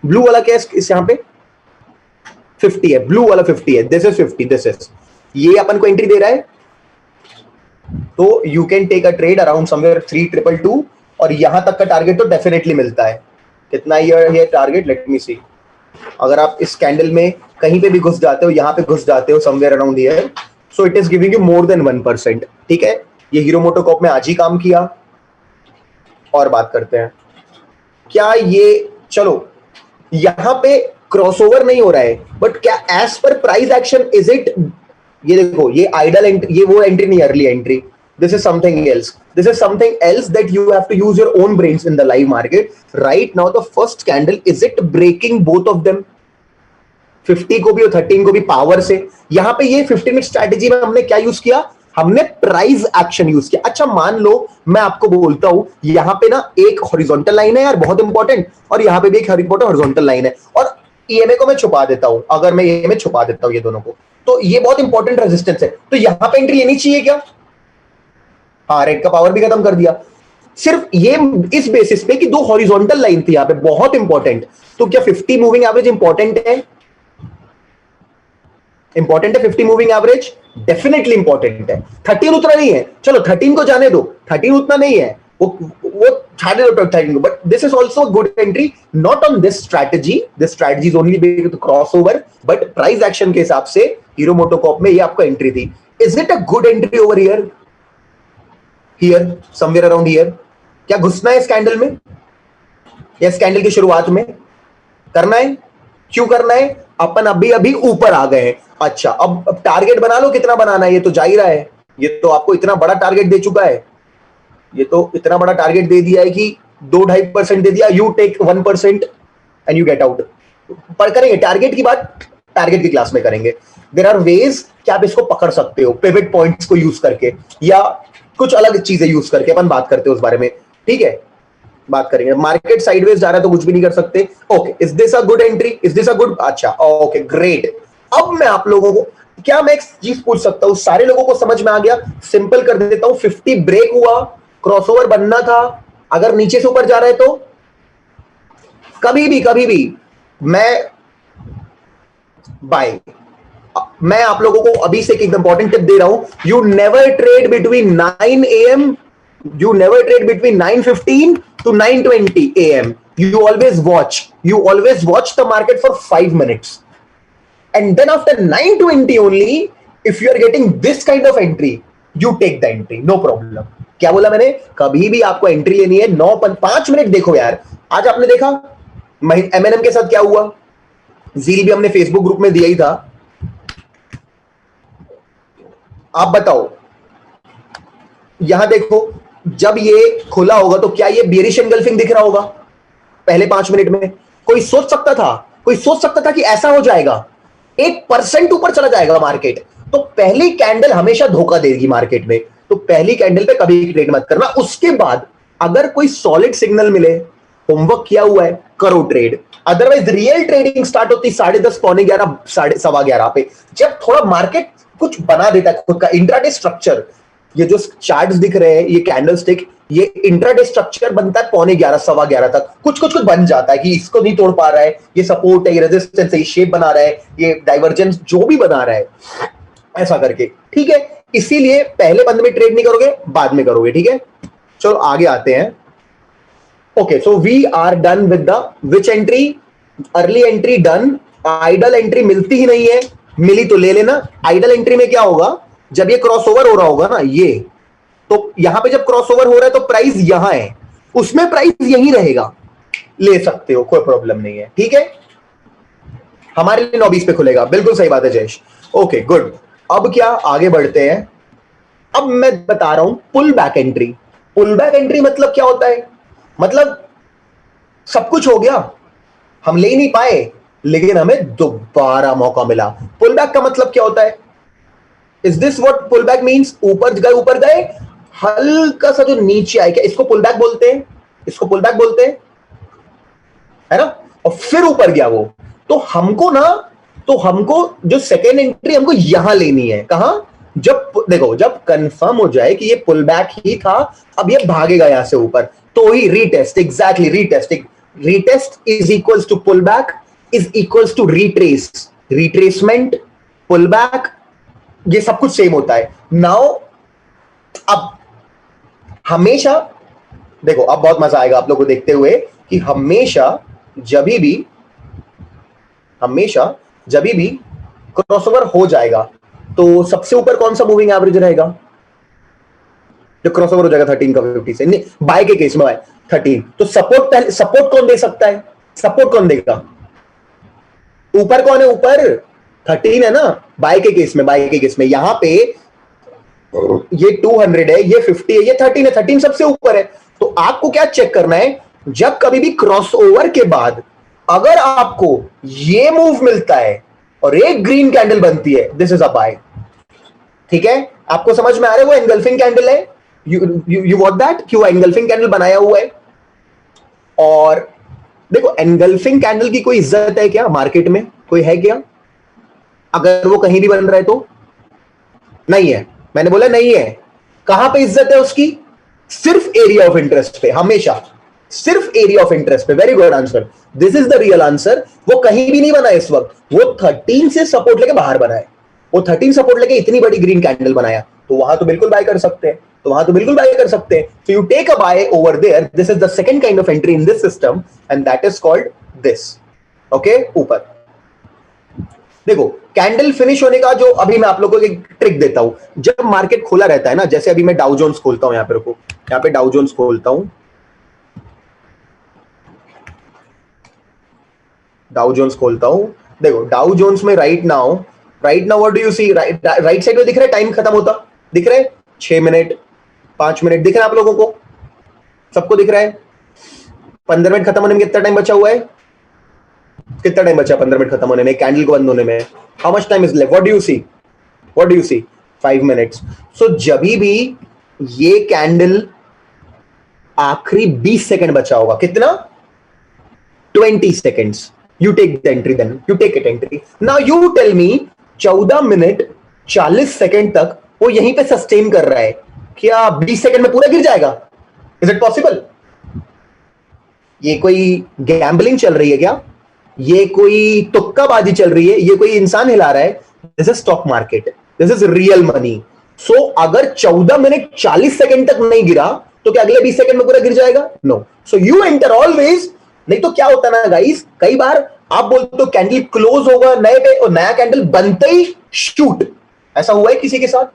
[SPEAKER 1] ब्लू वाला क्या है इस यहाँ पे 50 है, ब्लू वाला 50 है, दिस इज 50, दिस इज, ये अपन को एंट्री दे रहा है, तो you can take a trade around somewhere 3222, और यहां तक का टारगेट तो डेफिनेटली मिलता है, कितना ये टारगेट, लेट मी सी, अगर आप इस कैंडल में कहीं पे भी घुस जाते हो, यहां पे घुस जाते हो somewhere around here, so it is giving you more than 1%, ठीक है, ये हीरो मोटोकॉर्प में आज ही काम किया, और बात करते हैं, क्या ये, चलो यहां पे क्रॉसओवर नहीं हो रहा है, बट क्या as per price action is it, ये देखो, ये आइडल एंट्री, ये वो एंट्री नहीं, early entry, this is something else that you have to use your own brains in the live market right now, the first candle, is it breaking both of them, 50 को भी और 13 को भी power से, यहां पे ये 15 मिनट स्ट्रैटेजी में हमने क्या यूज किया, हमने प्राइस एक्शन यूज किया, अच्छा मान लो मैं आपको बोलता हूं यहां पे ना एक हॉरिजॉन्टल लाइन है यार बहुत इंपॉर्टेंट, और यहां पे भी एक हॉरिजॉन्टल लाइन है, और ईएमए को मैं छुपा देता हूं, अगर मैं ईएमए छुपा देता हूं ये दोनों को, तो ये बहुत इंपॉर्टेंट रेजिस्टेंस है, तो यहां पे एंट्री लेनी चाहिए क्या, हाँ रेड का पावर भी खत्म कर दिया, सिर्फ ये इस बेसिस पे कि दो हॉरिजॉन्टल लाइन थी यहां पे बहुत इंपॉर्टेंट, तो क्या 50 मूविंग एवरेज इंपॉर्टेंट है, 50 मूविंग एवरेज डेफिनेटली इंपॉर्टेंट है, 13 उतना नहीं है, चलो 13 को जाने दो, 13 उतना नहीं है, वो छाड़े दो 13 को, but this is also good entry, not on this strategy, this strategy is only based on crossover, but price action के हिसाब से हीरो मोटोकॉर्प में ये आपको एंट्री थी, is it a good entry over here, somewhere around here, क्या घुसना है इस कैंडल में, या इस कैंडल की शुरुआत में करना है, क्यों करना है, अपन अभी ऊपर आ गए हैं, अच्छा अब टारगेट बना लो, कितना बनाना है, ये तो जा ही रहा है, ये तो आपको इतना बड़ा टारगेट दे चुका है, ये तो इतना बड़ा टारगेट दे दिया है कि 2-2.5% दे दिया, you take 1% and you get out, पर करेंगे टारगेट की बात, टारगेट की क्लास में करेंगे, देयर आर वेज कि आप इसको पकड़ सकते हो पिवट पॉइंट्स को यूज करके, या कुछ अलग चीजें यूज करके, अपन बात करते हैं उस बारे में, ठीक है, बात करेंगे, मार्केट साइडवेज जा रहा है तो कुछ भी नहीं कर सकते, okay, is this a good entry, is this a good, अच्छा ओके ग्रेट, अब मैं आप लोगों को, क्या मैं एक चीज पूछ सकता हूं, सारे लोगों को समझ में आ गया, सिंपल कर देता हूं, 50 ब्रेक हुआ, क्रॉसओवर बनना था, अगर नीचे से ऊपर जा रहा है तो कभी भी मैं बाय, मैं आप लोगों को अभी से एक इंपॉर्टेंट टिप दे रहा हूं, you never trade between 9 AM, you never trade between 9:15 to 9:20 AM, you always watch the market for 5 minutes, and then after 9:20 only, if you are getting this kind of entry, you take the entry, no problem. क्या बोला मैंने? कभी भी आपको entry लेनी है 5 minute देखो यार. आज आपने देखा एमएनएम के साथ क्या हुआ? जील भी हमने फेसबुक ग्रुप में दिया ही था. आप बताओ, यहां देखो, जब ये खुला होगा तो क्या ये बेरिश एंगल्फिंग दिख रहा होगा पहले 5 मिनट में? कोई सोच सकता था कि ऐसा हो जाएगा? 1% ऊपर चला जाएगा मार्केट. तो पहली कैंडल हमेशा धोखा देगी मार्केट में, तो पहली कैंडल पे कभी ट्रेड मत करना. उसके बाद अगर कोई सॉलिड सिग्नल मिले, होमवर्क किया हुआ है, करो trade. Otherwise real trading start होती 10:30, 11:15, 11:15 पे, जब थोड़ा मार्केट कुछ बना देता है खुद का इंट्राडे स्ट्रक्चर. ये जो चार्ट्स दिख रहे हैं, ये कैंडलस्टिक, ये इंट्राडे स्ट्रक्चर बनता है 11:15, 11:15 तक. कुछ बन जाता है कि इसको नहीं तोड़ पा रहा है, ये सपोर्ट है, ये रेजिस्टेंस है, ये शेप बना रहा है, ये डाइवर्जेंस जो भी बना रहा है, ऐसा करके. ठीक है, इसीलिए पहले बंद में ट्रेड नहीं करोगे, बाद में करोगे. ठीक है, चलो आगे आते हैं. Okay, so we are done with the which entry? Early entry done. Ideal entry मिलती ही नहीं है, मिली तो ले लेना. आइडल एंट्री में क्या होगा? जब ये क्रॉसओवर हो रहा होगा ना, ये तो यहां पे जब क्रॉसओवर हो रहा है तो प्राइस यहां है, उसमें प्राइस यहीं रहेगा, ले सकते हो, कोई प्रॉब्लम नहीं है. ठीक है, हमारे लिए 9:20 पे खुलेगा. बिल्कुल सही बात है जयेश. Okay good. अब क्या, आगे बढ़ते हैं. अब मैं बता रहा हूं pull back entry. Pull back entry मतलब क्या होता है? मतलब सब कुछ हो गया, हम ले नहीं पाए, लेकिन हमें दोबारा मौका मिला. पुल बैक का मतलब क्या होता है? Is this what pull back means? ऊपर गए, हल्का सा जो नीचे आए, क्या इसको पुल बैक बोलते हैं? इसको पुल बैक बोलते हैं, है ना? और फिर ऊपर गया वो. तो हमको जो सेकेंड एंट्री हमको यहां लेनी है. कहां? जब देखो, जब कंफर्म हो जाए कि ये पुल बैक ही था, अब ये भागेगा यहां से ऊपर, तो ही retest. Exactly, retest is equals to pull back is equals to retrace. Retracement, pull back, ये सब कुछ सेम होता है. नाउ अब हमेशा देखो, अब बहुत मजा आएगा आप लोगों को देखते हुए कि हमेशा जब भी क्रॉसओवर हो जाएगा तो सबसे ऊपर कौन सा मूविंग एवरेज रहेगा? जो क्रॉसओवर हो जाएगा 13 का 50 से, नहीं बाय के केस में 13. तो सपोर्ट कौन दे सकता है? सपोर्ट कौन देगा? ऊपर कौन है? ऊपर 13 है ना. बाय के केस में यहां पे ये 200 है, ये 50 है, ये 13 है. 13 सबसे ऊपर है. तो आपको क्या चेक करना है? जब कभी भी क्रॉसओवर के बाद अगर आपको ये मूव मिलता है और एक ग्रीन कैंडल बनती है, दिस इज अ बाय. ठीक है, आपको समझ में आ रहा है? वो एंगल्फिंग कैंडल है. यू वॉट दैट, क्यों एंगल्फिंग कैंडल बनाया हुआ है. और देखो, एंगल्फिंग कैंडल की कोई इज्जत है क्या मार्केट में? कोई है क्या? अगर वो कहीं भी बन रहा है तो नहीं है. मैंने बोला नहीं है. कहां पे इज्जत है उसकी? सिर्फ एरिया ऑफ इंटरेस्ट पे. हमेशा सिर्फ एरिया ऑफ इंटरेस्ट पे. Very good answer, this is the real answer. वो कहीं भी नहीं बना इस वक्त, वो 13 से सपोर्ट लेके बाहर बना है. वो 13 सपोर्ट लेके इतनी बड़ी ग्रीन कैंडल बनाया, तो वहां तो बिल्कुल बाय कर सकते हैं. So you take a buy over there. This is the second kind of entry in this system, and that is called this. Okay, ऊपर देखो, कैंडल फिनिश होने का जो अभी मैं आप लोगों को एक ट्रिक देता हूं. जब मार्केट खुला रहता है ना, जैसे अभी मैं डाउ जोन्स खोलता हूं, यहां पे रुको, यहां पे डाउ जोन्स खोलता हूं. देखो, डाउ जोन्स में right now what do you see? Right side में दिख रहा है टाइम खत्म होता, दिख रहा है 6 मिनट, 5 मिनट दिख रहा है आप लोगों को? सबको दिख रहा है? 15 मिनट खत्म होने में कितना टाइम बचा हुआ है? कितना टाइम बचा 15 मिनट खत्म होने में, कैंडल को बंद होने में? How much time is left? What do you see? 5 minutes. So जब भी ये कैंडल आखिरी 20 सेकंड बचा होगा, कितना? 20 seconds. You take the entry then. You take it entry. Now you tell me 14 minute 40 second तक वो यहीं पे सस्टेन कर रहा है, क्या 20 सेकंड में पूरा गिर जाएगा? Is it possible? ये कोई गैम्बलिंग चल रही है क्या? ये कोई तुक्काबाजी चल रही है? ये कोई इंसान हिला रहा है? This is stock market, this is real money. So अगर 14 मिनट 40 सेकंड तक नहीं गिरा तो क्या अगले 20 सेकंड में पूरा गिर जाएगा? No. So you enter always नहीं तो क्या होता है ना गाइस, कई बार आप बोलते हो कैंडल क्लोज होगा नए पे और नया कैंडल बनते ही शूट, ऐसा हुआ है किसी के साथ?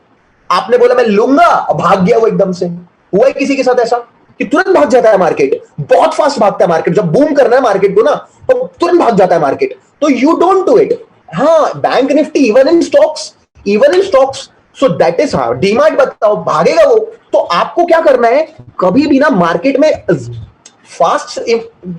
[SPEAKER 1] आपने बोला मैं लूंगा और भाग गया वो एकदम से, हुआ है किसी के साथ ऐसा कि तुरंत भाग जाता है मार्केट? बहुत फास्ट भागता है मार्केट, जब बूम करना है मार्केट को ना तो तुरंत भाग जाता है मार्केट, तो यू डोंट डू इट। हाँ, bank Nifty even in stocks, even in stocks, so that is हाँ। डीमार्ट बताओ, भागेगा वो। तो आपको क्या करना है, कभी भी ना मार्केट में फास्ट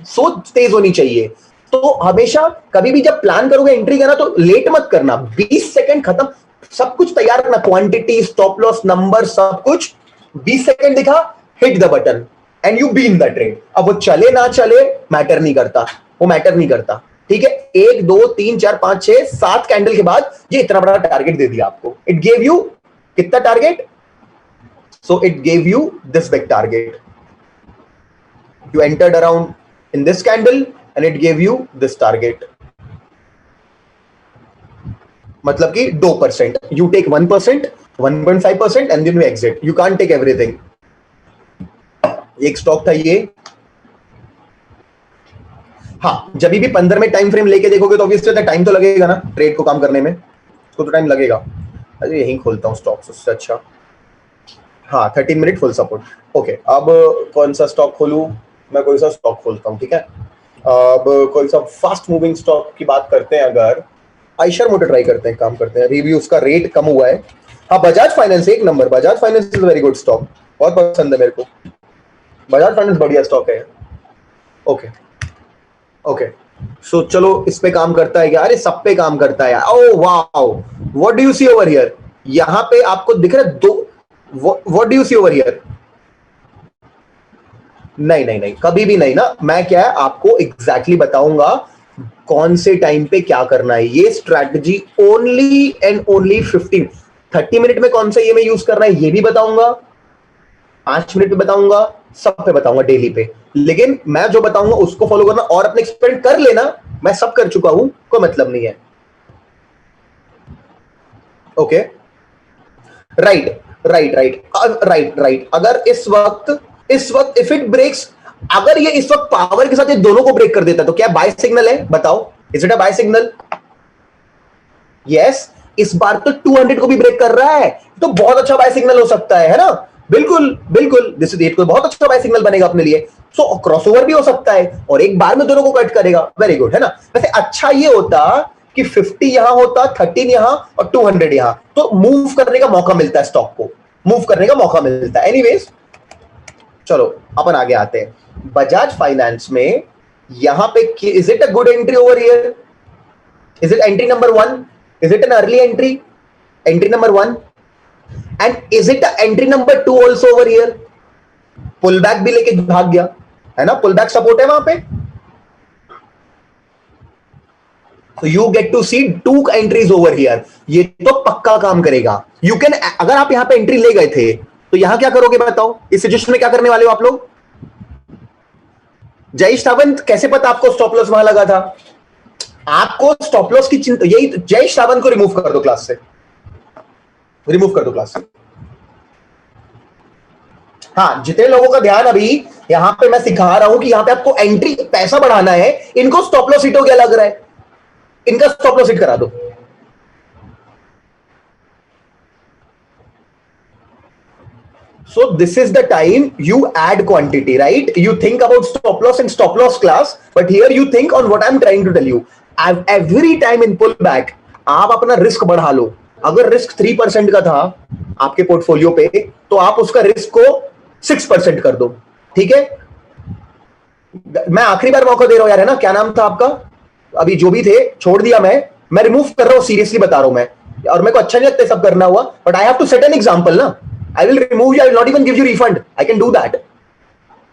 [SPEAKER 1] सोच तेज होनी चाहिए। तो हमेशा कभी भी जब प्लान करोगे एंट्री करना तो लेट मत करना, 20 सेकंड खत्म, सब कुछ तैयार रखना, क्वांटिटी, स्टॉप लॉस नंबर, सब कुछ 20 सेकंड दिखा, hit the button and you be in the trade. अब वो चले ना चले मैटर नहीं करता, वो मैटर नहीं करता, ठीक है। 1 2 3 4 5 6 7 कैंडल के बाद ये इतना बड़ा टारगेट दे दिया आपको, इट गेव यू कितना target, so it gave you this big target, you entered around in this candle and it gave you this target, मतलब कि 2%, you take 1%, 1.5% and then you exit, you can't take everything। एक stock था ये, हाँ, जब भी 15 में time frame लेके देखोगे तो ऑब्वियसली टाइम तो लगेगा ना ट्रेड को काम करने में, उसको तो टाइम लगेगा। अरे यहीं खोलता हूँ स्टॉक, उससे अच्छा, हाँ 13 मिनट फुल सपोर्ट, ओके। अब कौन सा स्टॉक खोलूं मैं, कोई सा स्टॉक खोलता हूँ, ठीक है। अब कोई सा फास्ट मूविंग स्टॉक की बात करते हैं, अगर आयशर मोटर ट्राई करते हैं, काम करते हैं, रिव्यू उसका रेट कम हुआ है। हाँ, बजाज फाइनेंस एक number, Bajaj finance is very good stock, बहुत पसंद है मेरे को, बजाज फाइनेंस बढ़िया स्टॉक है। ओके ओके, सो चलो इस पे काम करता है क्या? अरे सब पे काम करता है। Oh wow, what do you see over here? यहाँ पे आपको दिख रहा है दो, what do you see over here? नहीं नहीं नहीं, कभी भी नहीं ना। मैं क्या है आपको एग्जैक्टली बताऊंगा कौन से टाइम पे क्या करना है। ये strategy only and only 30 minute में कौन सा ये मैं यूज करना है ये भी बताऊंगा, 5 मिनट पे बताऊंगा, सब पे बताऊंगा, डेली पे। लेकिन मैं जो बताऊंगा उसको फॉलो करना और अपने एक्सपेरिमेंट कर लेना, मैं सब कर चुका हूं, कोई मतलब नहीं है। Okay, right right right right right. अगर इस वक्त इफ इट ब्रेक्स, अगर ये इस वक्त पावर के साथ ये दोनों को ब्रेक कर देता तो क्या बाय सिग्नल है? बताओ, is it a buy signal? Yes, इस बार तो 200 को भी ब्रेक कर रहा है, तो बहुत अच्छा बाय सिग्नल हो सकता है ना? बिल्कुल बिल्कुल, दिस इज इट, बहुत अच्छा बाय सिग्नल बनेगा अपने लिए। सो क्रॉसओवर भी हो सकता है और एक बार में दोनों को कट करेगा, वेरी गुड, है ना? वैसे अच्छा ये होता कि 50 यहां होता, 13 यहां और 200 यहां, तो मूव करने का मौका मिलता है, स्टॉक को मूव करने का मौका मिलता है। एनीवेज, चलो अपन आगे आते हैं। बजाज फाइनेंस में यहां पे is it a good entry over here? Is it entry number 1? Is it an early entry? Entry number 1, and is it entry number 2 also over here? Pull back भी लेके भाग गया, है ना? पुल बैक सपोर्ट है वहां पे, तो you get to see 2 entries over here. ये तो पक्का काम करेगा। यू कैन, अगर आप यहां पे एंट्री ले गए थे तो यहां क्या करोगे बताओ? इस सिचुएशन में क्या करने वाले हो आप लोग? जय सावंत, कैसे पता आपको स्टॉप लॉस वहां लगा था? आपको स्टॉप लॉस की चिंता, यही जय सावंत को रिमूव कर दो क्लास से, रिमूव कर दो क्लास से। हाँ, जितने लोगों का ध्यान अभी यहां पे मैं सिखा रहा हूं कि यहां पे आपको एंट्री पैसा बढ़ाना है, इनको स्टॉप लॉस हिट हो गया लग रहा है, इनका स्टॉप लॉस हिट करा दो। So this is the time you add quantity, right? You think about stop loss and stop loss class, but here you think on what I'm trying to tell you. Every time in pullback, आप अपना risk बढ़ा लो। अगर risk 3% का था आपके portfolio पे, तो आप उसका रिस्क को 6% कर दो, ठीक है? मैं आखिरी बार मौका दे रहा हूं यार, है ना? क्या नाम था आपका? अभी जो भी थे छोड़ दिया, मैं रिमूव कर रहा हूं, सीरियसली बता रहा हूं मैं। और मेरे को अच्छा नहीं लगता सब करना हुआ, but I have to set an example ना। I will remove you. I will not even give you refund. I can do that.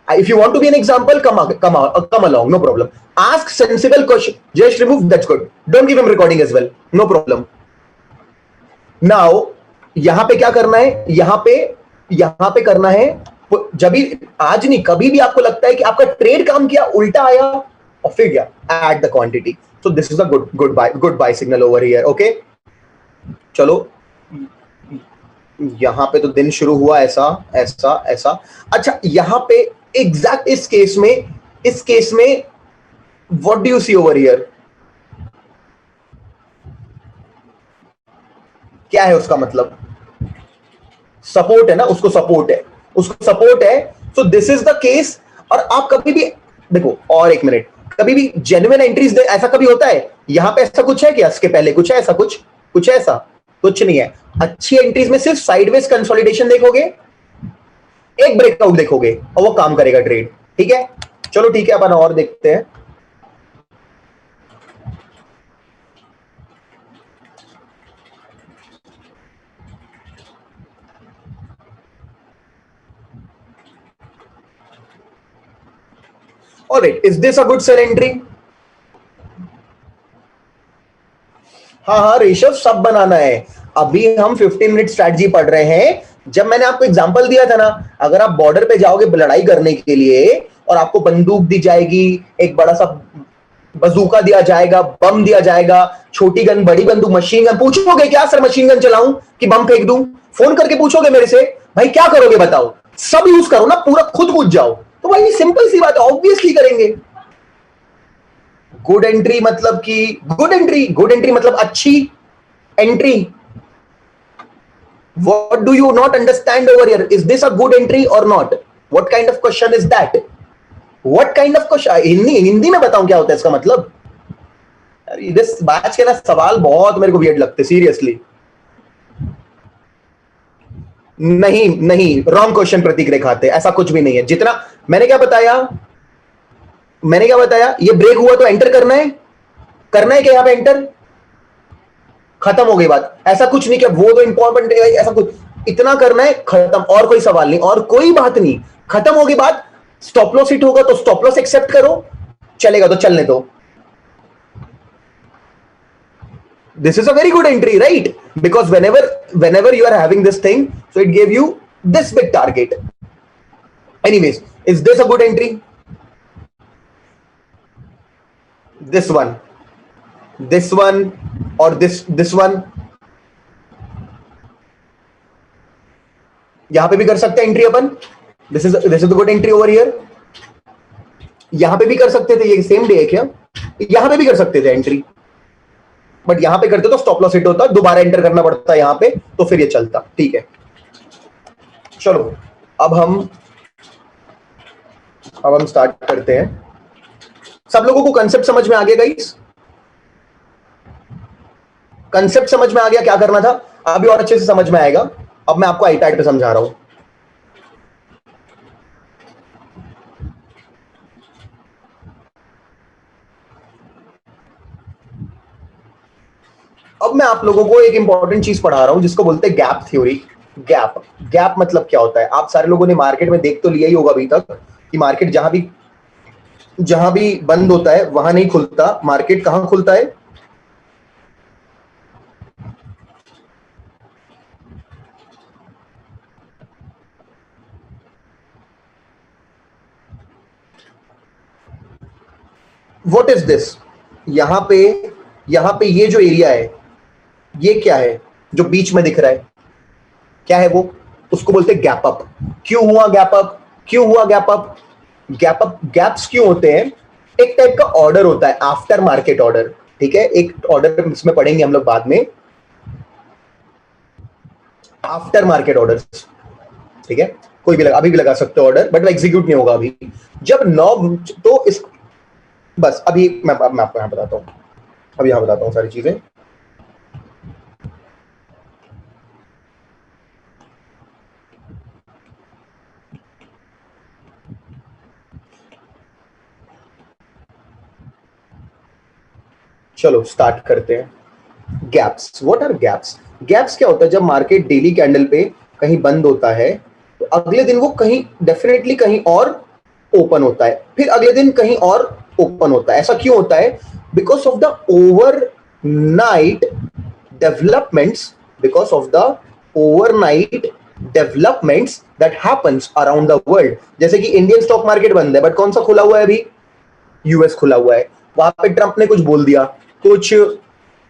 [SPEAKER 1] If you want to be an example, come along. No problem. Ask sensible question. Just remove. That's good. Don't give him recording as well. No problem. Now, यहां पे क्या करना है? यहां पे करना है, जब भी, आज नहीं, कभी भी आपको लगता है कि आपका ट्रेड काम किया, उल्टा आया और फिर गया, add the quantity. So this is a good buy signal over here. Okay. चलो, यहां पे तो दिन शुरू हुआ ऐसा ऐसा ऐसा। अच्छा, यहां पे एग्जैक्ट इस केस में what do you see over here? क्या है उसका मतलब? सपोर्ट है ना, उसको सपोर्ट है, उसको सपोर्ट है। So this is the case. और आप कभी भी देखो, और एक मिनट, कभी भी जेन्युइन एंट्रीज ऐसा कभी होता है? यहां पे ऐसा कुछ है क्या? इसके पहले कुछ है ऐसा? कुछ है ऐसा? कुछ नहीं है। अच्छी एंट्रीज में सिर्फ साइडवेज कंसोलिडेशन देखोगे, एक ब्रेकआउट देखोगे, और वो काम करेगा ट्रेड। ठीक है, चलो ठीक है, अपन और देखते हैं। Alright, is this a good sell entry? हाँ हाँ ऋषभ, सब बनाना है। अभी हम 15 मिनट स्ट्रैटेजी पढ़ रहे हैं। जब मैंने आपको एग्जांपल दिया था ना, अगर आप बॉर्डर पे जाओगे लड़ाई करने के लिए और आपको बंदूक दी जाएगी, एक बड़ा सा बंदूका दिया जाएगा, बम दिया जाएगा, छोटी गन, बड़ी बंदूक, मशीन गन, पूछोगे क्या सर मशीन गन चलाऊं कि बम फेंक दूं? फोन करके पूछोगे मेरे से, भाई क्या करोगे बताओ? सब यूज करो ना, पूरा खुद कूद जाओ। तो भाई सिंपल सी बात है, ऑब्वियसली करेंगे। गुड एंट्री मतलब कि गुड एंट्री मतलब अच्छी entry. What do you not understand over here? Is this a good entry or not? What kind of question is that? What kind of question? Hindi में बताऊं क्या होता है इसका मतलब? इस बैच के ना सवाल बहुत मेरे को वियर्ड लगते, सीरियसली। नहीं, रॉन्ग क्वेश्चन प्रतीक रेखाते, ऐसा कुछ भी नहीं है। जितना मैंने क्या बताया, ये ब्रेक हुआ तो एंटर करना है क्या? यहां पे एंटर, खत्म हो गई बात। ऐसा कुछ नहीं कि वो तो इंपॉर्टेंट है, ऐसा कुछ, इतना करना है, खत्म। और कोई सवाल नहीं, और कोई बात नहीं, खत्म हो गई बात। स्टॉप लॉस हिट होगा तो स्टॉप लॉस एक्सेप्ट करो, चलेगा तो चलने दो। This is a very good entry, right? Because whenever you are having this thing, so it gave you this big target. Anyways, is this a good entry? This one or this one? यहां पे भी कर सकते हैं entry upon. This is the good entry over here. यहां पे भी कर सकते थे, ये सेम डे है क्या? यहां पे भी कर सकते थे एंट्री, बट यहां पे करते तो स्टॉप लॉस हिट होता, दोबारा एंटर करना पड़ता यहां पे, तो फिर ये चलता। ठीक है, चलो अब हम स्टार्ट करते हैं। सब लोगों को कंसेप्ट समझ में आ गया गाइस? कंसेप्ट समझ में आ गया क्या करना था? अभी और अच्छे से समझ में आएगा। अब मैं आपको आईपैड पे समझा रहा हूं। अब मैं आप लोगों को एक इंपॉर्टेंट चीज पढ़ा रहा हूं जिसको बोलते हैं गैप थ्योरी। गैप मतलब क्या होता है? आप सारे लोगों ने मार्केट में देख तो लिया ही होगा अभी तक कि मार्केट जहां भी बंद होता है वहां नहीं खुलता। मार्केट कहां खुलता है? What is this? यहां पे ये जो एरिया है, ये क्या है जो बीच में दिख रहा है? क्या है वो? उसको बोलते हैं गैप अप। क्यों हुआ गैप अप? गैप्स क्यों होते हैं? एक टाइप का ऑर्डर होता है, आफ्टर मार्केट ऑर्डर। ठीक है, एक ऑर्डर इसमें पढ़ेंगे हम लोग बाद में, आफ्टर मार्केट ऑर्डर्स। ठीक है, कोई भी अभी भी लगा सकते हो ऑर्डर, बट वो एग्जीक्यूट नहीं होगा अभी। जब 9 तो इस बस अभी मैं आपको यहां बताता हूं सारी चीजें। चलो स्टार्ट करते हैं। Gaps, what are gaps? Gaps क्या होता है? जब मार्केट डेली कैंडल पे कहीं बंद होता है तो अगले दिन वो कहीं डेफिनेटली कहीं और ओपन होता है, फिर अगले दिन कहीं और ओपन होता है। ऐसा क्यों होता है? Because of the overnight developments that happens around the world. जैसे कि इंडियन स्टॉक मार्केट बंद है, बट कौन सा खुला हुआ है अभी? यूएस खुला हुआ है। वहां पे ट्रंप ने कुछ बोल दिया, कुछ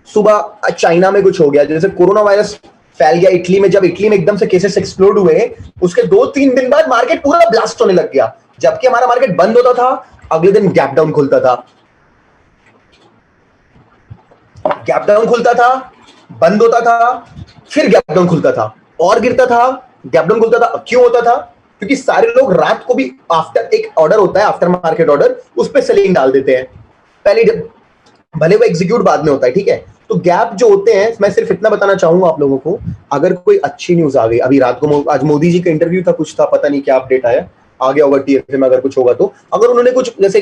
[SPEAKER 1] सुबह चाइना में कुछ हो गया, जैसे कोरोना वायरस फैल गया इटली में। जब इटली में एकदम से केसेस एक्सप्लोड हुए, उसके 2-3 दिन बाद मार्केट पूरा ब्लास्ट होने लग गया। जबकि हमारा मार्केट बंद होता था, अगले दिन गैप डाउन खुलता था। गैप डाउन खुलता था, बंद होता था, फिर गैप डाउन खुलता था और गिरता था, गैप डाउन खुलता था। क्यों होता था? क्योंकि सारे लोग रात को भी आफ्टर, एक ऑर्डर होता है आफ्टर मार्केट ऑर्डर, उस पर सेलिंग डाल देते हैं पहले, भले वो एग्जीक्यूट बाद में होता है, ठीक है। तो गैप जो होते हैं, मैं सिर्फ इतना बताना चाहूंगा आप लोगों को, अगर कोई अच्छी न्यूज आ गई अभी रात को, आज मोदी जी का इंटरव्यू था, कुछ था, पता नहीं क्या अपडेट आया, आ गया होगा टीएफए में, अगर कुछ होगा तो, अगर उन्होंने कुछ जैसे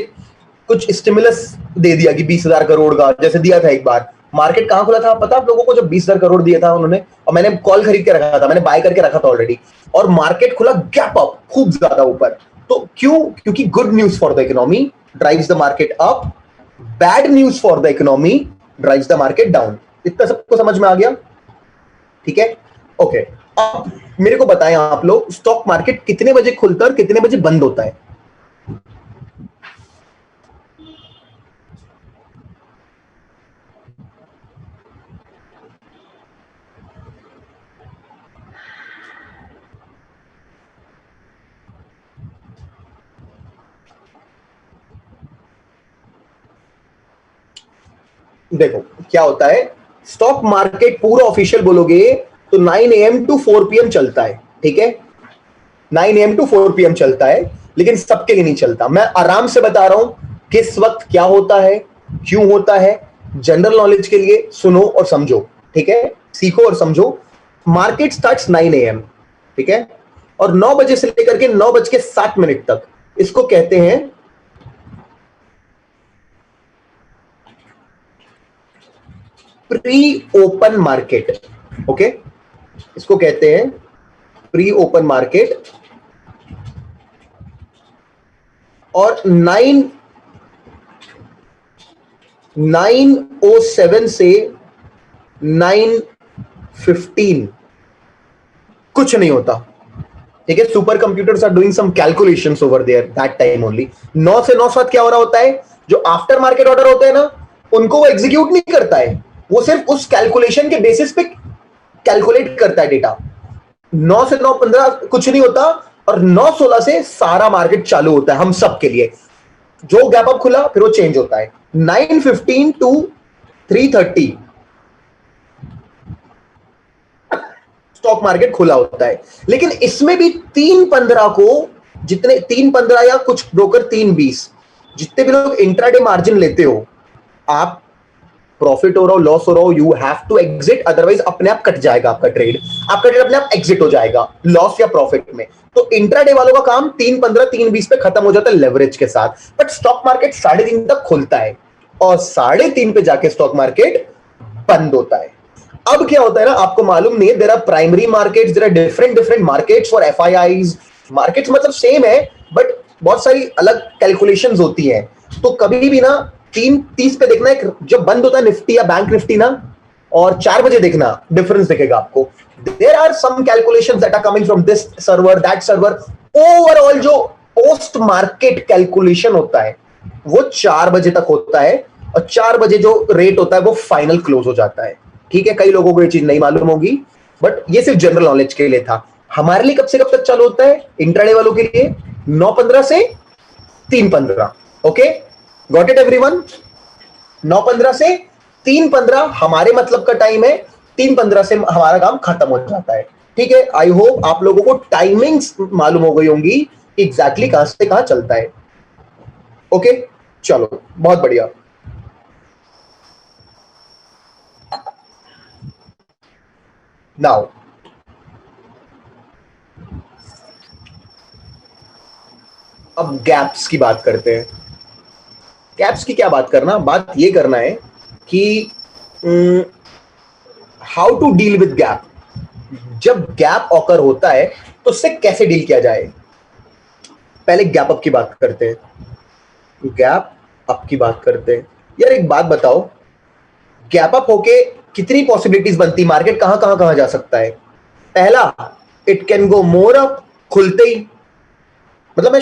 [SPEAKER 1] कुछ स्टिमुलस दे दिया कि 20,000 करोड़ का, जैसे दिया था एक बार, मार्केट कहां खुला था पता आप लोगों को? जब 20,000 करोड़ दिया था उन्होंने, और मैंने कॉल खरीद के रखा था, मैंने बाय करके रखा था ऑलरेडी, और मार्केट खुला गैप अप खूब ज्यादा ऊपर। तो क्यों? क्योंकि good news for the economy drives the market up, bad news for the economy drives the market down. इतना सबको समझ में आ गया? ठीक है, ओके। अब मेरे को बताएं आप लोग, स्टॉक मार्केट कितने बजे खुलता है और कितने बजे बंद होता है? देखो क्या होता है, स्टॉक मार्केट पूरा ऑफिशियल बोलोगे तो 9 AM टू 4 PM चलता है, ठीक है। 9 AM टू 4 PM चलता है, लेकिन सबके लिए नहीं चलता। मैं आराम से बता रहा हूं किस वक्त क्या होता है, क्यों होता है, जनरल नॉलेज के लिए सुनो और समझो, ठीक है, सीखो और समझो। मार्केट स्टार्ट्स 9 AM, ठीक है, और 9 बजे से लेकर के 9:07 तक, इसको कहते हैं प्री ओपन मार्केट। ओके, इसको कहते हैं प्री ओपन मार्केट। और 9:07 से 9:15 कुछ नहीं होता, ठीक है। Super computers are doing some calculations over there that time only. 9 से 9:07 क्या हो रहा होता है? जो आफ्टर मार्केट ऑर्डर होते हैं ना, उनको वो एग्जीक्यूट नहीं करता है, वो सिर्फ उस कैलकुलेशन के बेसिस पे कैलकुलेट करता है डेटा। 9 से 9:15 कुछ नहीं होता, और 9:16 से सारा मार्केट चालू होता है हम सब के लिए। जो गैप अप खुला फिर वो चेंज होता है। 9:15 टू 3:30 स्टॉक मार्केट खुला होता है, लेकिन इसमें भी 3:15 को, जितने 3:15 या कुछ ब्रोकर 3:20, जितने भी लोग इंट्राडे मार्जिन लेते हो, आप प्रॉफिट हो रहा हो, लॉस हो रहा हो, you have to exit, otherwise अपने आप कट जाएगा आपका ट्रेड, आपका ट्रेड अपने आप एग्जिट हो जाएगा लॉस या प्रॉफिट में। तो इंट्राडे वालों का काम 3:15 3:20 पे खत्म हो जाता है लेवरेज के साथ। बट स्टॉक मार्केट 3:30 तक खुलता है, और 3:30 पे जाके स्टॉक मार्केट बंद होता है। अब क्या होता है ना, आपको मालूम नहीं है, there are primary markets, there are different different markets for FIIs. Markets मतलब सेम है, बट बहुत सारी अलग कैलकुलेशंस होती हैं। तो कभी भी ना 3:30 पे देखना, एक जब बंद होता है निफ्टी या बैंक निफ्टी ना, और 4 बजे देखना, डिफरेंस दिखेगा आपको। There are some calculations that are coming from this server that server. Overall जो पोस्ट मार्केट कैलकुलेशन होता है वो 4 बजे तक होता है, और 4 बजे जो रेट होता है वो फाइनल क्लोज हो जाता है, ठीक है। कई लोगों को ये चीज नहीं मालूम होगी, बट ये सिर्फ जनरल नॉलेज के लिए था। हमारे लिए कब से कब तक चालू होता है इंट्राडे वालों के लिए? 9:15 से 3:15। Okay, got it everyone? 9:15 से 3:15 हमारे मतलब का टाइम है, 3:15 से हमारा काम खत्म हो जाता है, ठीक है। आई होप आप लोगों को टाइमिंग्स मालूम हो गई होंगी, एग्जैक्टली कहां से कहां चलता है। ओके, चलो बहुत बढ़िया। नाउ अब गैप्स की बात करते हैं। गैप्स की क्या बात करना, बात ये करना है कि how to deal with gap. जब गैप ऑकर होता है तो उससे कैसे डील किया जाए। पहले गैप अप की बात करते हैं, गैप अप की बात करते हैं। यार एक बात बताओ, गैप अप होके कितनी पॉसिबिलिटीज बनती, मार्केट कहां कहां कहां जा सकता है? पहला, it can go more up खुलते ही, मतलब मैं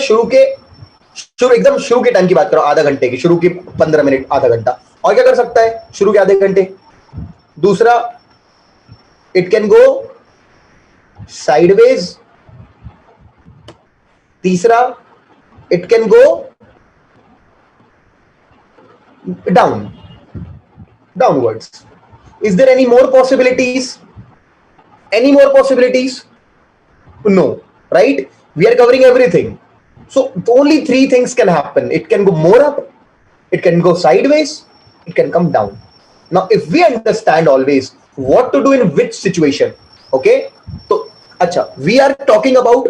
[SPEAKER 1] एकदम शुरू के टाइम की बात कर रहा हूं, आधा घंटे की, शुरू की 15 मिनट आधा घंटा। और क्या कर सकता है शुरू के आधे घंटे? दूसरा, इट कैन गो साइडवेज। तीसरा, it can go down, downwards. Is there any more possibilities? Any more possibilities? No, right? We are covering everything. So only three things can happen. It can go more up, it can go sideways, it can come down. Now, if we understand always what to do in which situation, okay? So, अच्छा, we are talking about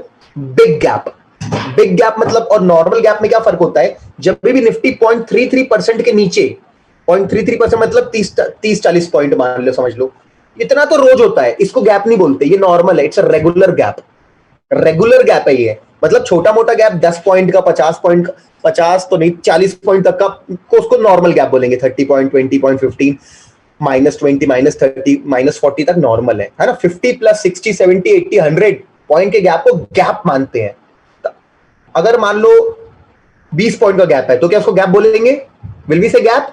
[SPEAKER 1] big gap. Big gap मतलब और normal gap में क्या फर्क होता है? जब भी निफ्टी 0.33% के नीचे, 0.33% मतलब 30-40 पॉइंट मान लो, समझ लो, इतना तो रोज होता है, इसको गैप नहीं बोलते, ये नॉर्मल है, it's a regular gap. Regular gap है ये, मतलब छोटा मोटा गैप 10 पॉइंट का, 50 पॉइंट का, 50 तो नहीं 40 पॉइंट तक का को उसको नॉर्मल गैप बोलेंगे। 30 पॉइंट, 20 पॉइंट, 15, -20, -30, -40 तक नॉर्मल है ना। 50 + 60, 70, 80, 100 पॉइंट के गैप को गैप मानते हैं। अगर मान लो 20 पॉइंट का गैप है तो क्या उसको गैप बोलेंगे? विल वी से गैप?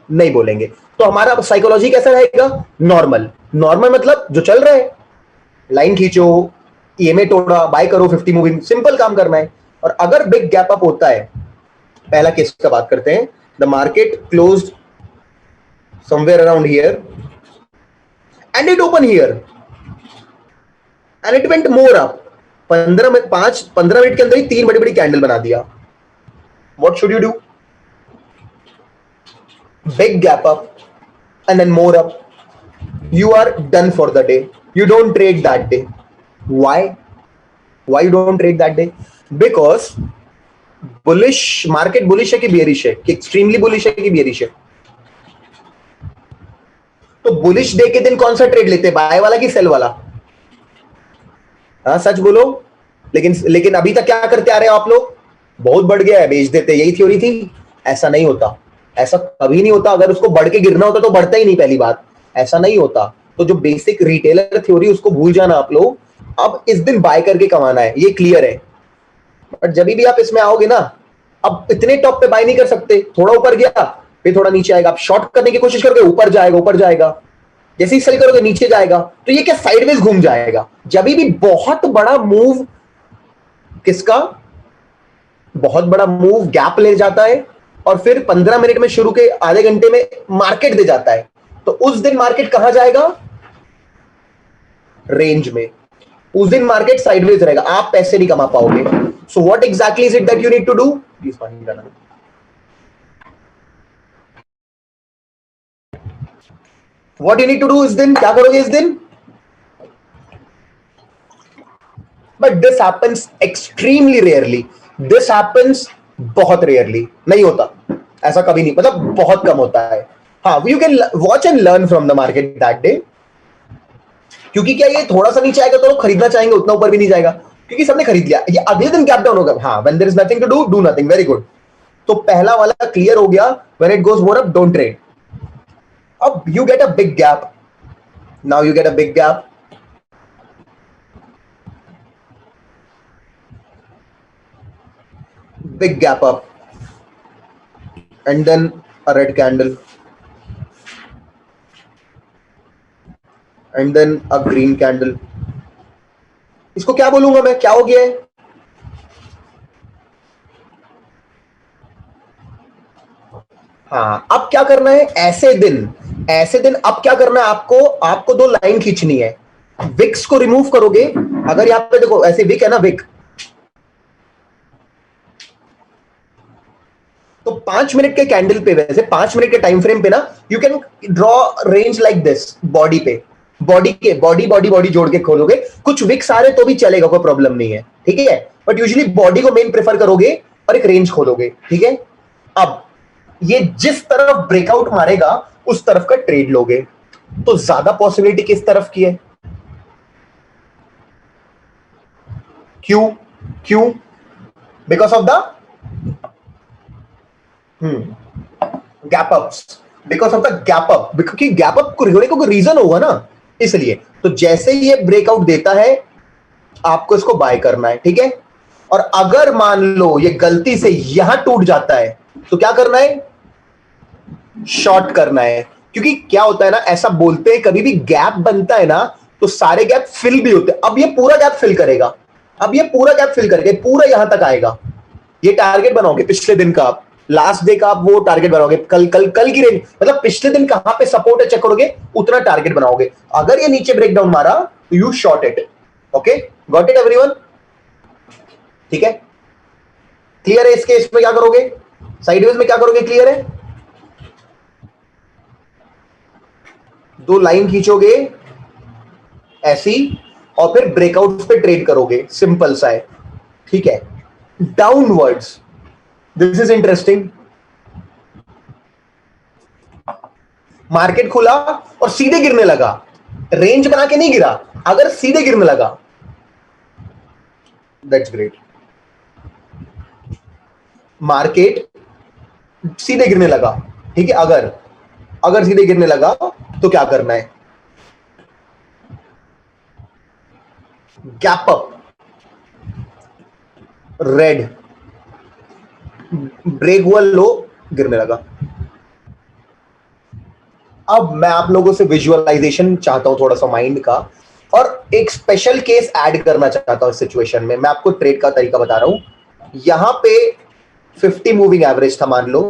[SPEAKER 1] नहीं बोलेंगे। तो हमारा साइकोलॉजी कैसा रहेगा? नॉर्मल। नॉर्मल मतलब जो चल रहा है, लाइन खींचो, ईएमए तोड़ा, बाय करो, 50 मूविंग, सिंपल काम करना है। और अगर बिग गैप अप होता है, पहला केस का बात करते हैं, the market closed somewhere around here and it open here and it went more up. 15 minute के अंदर ही 3 बड़ी बड़ी कैंडल बना दिया। What should you do? Big gap up and then more up, you are done for the day. You don't trade that day. Why you don't trade that day? Because bullish market, bullish है कि bearish है, कि extremely bullish है कि bearish है? तो bullish day के दिन कौन सा ट्रेड लेते हैं, बाय वाला कि सेल वाला? हाँ सच बोलो। लेकिन अभी तक क्या करते आ रहे हो आप लोग? बहुत बढ़ गया है, बेच देते, यही थ्योरी थी। ऐसा नहीं होता, ऐसा कभी नहीं होता। अगर उसको बढ़ के गिरना होता तो बढ़ता ही नहीं, पहली बात ऐसा नहीं होता। तो जो बेसिक रिटेलर थ्योरी उसको भूल जाना आप लोग। अब इस दिन बाय करके कमाना है, ये क्लियर है। बट जब भी आप इसमें आओगे ना, अब इतने टॉप पे बाय नहीं कर सकते। थोड़ा ऊपर गया फिर थोड़ा नीचे आएगा, आप शॉर्ट करने की कोशिश करोगे, ऊपर जाएगा, जैसे ही सेल करोगे नीचे जाएगा, तो ये क्या साइडवेज घूम जाएगा। जब भी बहुत बड़ा मूव, किसका बहुत बड़ा मूव गैप ले जाता है और फिर 15 मिनट में शुरू के आधे घंटे में मार्केट दे जाता है, तो उस दिन मार्केट कहां जाएगा? रेंज में। उस दिन मार्केट साइडवेज रहेगा, आप पैसे नहीं कमा पाओगे। So what exactly is it that you need to do? Please पानी लाना। What you need to do इस दिन, क्या करोगे इस दिन? But this happens extremely rarely. This happens बहुत रेयरली, नहीं होता ऐसा कभी नहीं, मतलब बहुत कम होता है। हाँ, you can watch and learn from the market that day. क्योंकि क्या ये थोड़ा सा नीचे आएगा तो लोग खरीदना चाहेंगे, उतना ऊपर भी नहीं जाएगा क्योंकि सबने खरीद लिया। ये अगले दिन गैप डाउन होगा। हाँ, when there is nothing to do, do nothing. Very good. तो पहला वाला क्लियर हो गया। When it goes more up, don't trade. अब you get a big gap. Now you get a big gap, big gap up, and then a red candle, and then a green candle. इसको क्या बोलूंगा मैं, क्या हो गया है? हाँ, अब क्या करना है? ऐसे दिन अब क्या करना है आपको दो लाइन खींचनी है। विक्स को रिमूव करोगे। अगर यहां पे देखो ऐसे विक है ना, विक, तो 5 मिनट के कैंडल पे, वैसे 5 मिनट के टाइम फ्रेम पे ना, you can draw range like this. Body पे बॉडी जोड़ के खोलोगे। कुछ विक्स आ रहे तो भी चलेगा, कोई प्रॉब्लम नहीं है, ठीक है। बट यूजुअली बॉडी को मेन प्रेफर करोगे और एक रेंज खोलोगे, ठीक है। अब ये जिस तरफ ब्रेकआउट मारेगा उस तरफ का ट्रेड लोगे। तो ज्यादा पॉसिबिलिटी किस तरफ की है? क्यों? Because of the gap ups, because of the gap up, क्योंकि गैप अप होने को कोई रीजन होगा ना, इसलिए। तो जैसे ही ये ब्रेकआउट देता है आपको इसको बाय करना है, ठीक है। और अगर मान लो ये गलती से यहां टूट जाता है तो क्या करना है? शॉर्ट करना है। क्योंकि क्या होता है ना, ऐसा बोलते हैं कभी भी गैप बनता है ना तो सारे गैप फिल भी होते हैं। अब ये पूरा गैप फिल करेगा, पूरा यहां तक आएगा। ये टारगेट बनाओगे पिछले दिन का आप, लास्ट डे का आप वो टारगेट बनाओगे, कल कल कल की रेंज, मतलब पिछले दिन कहां पे सपोर्ट है चेक करोगे, उतना टारगेट बनाओगे। अगर ये नीचे ब्रेकडाउन मारा तो you short it. Okay, got it everyone? ठीक है, क्लियर है? इस केस में क्या करोगे, साइडवेज में क्या करोगे, क्लियर है? दो लाइन खींचोगे ऐसी और फिर ब्रेकआउट पे ट्रेड करोगे, सिंपल सा है। ठीक है, downwards, this is interesting. Market खुला और सीधे गिरने लगा, रेंज बना के नहीं गिरा, अगर सीधे गिरने लगा दैट्स ग्रेट। मार्केट सीधे गिरने लगा, ठीक है, अगर अगर सीधे गिरने लगा तो क्या करना है, गैप अप, रेड, ब्रेक हुआ लो, गिरने लगा। अब मैं आप लोगों से विजुअलाइजेशन चाहता हूं थोड़ा सा माइंड का, और एक स्पेशल केस ऐड करना चाहता हूं इस सिचुएशन में। मैं आपको ट्रेड का तरीका बता रहा हूं। यहां पे 50 मूविंग एवरेज था मान लो,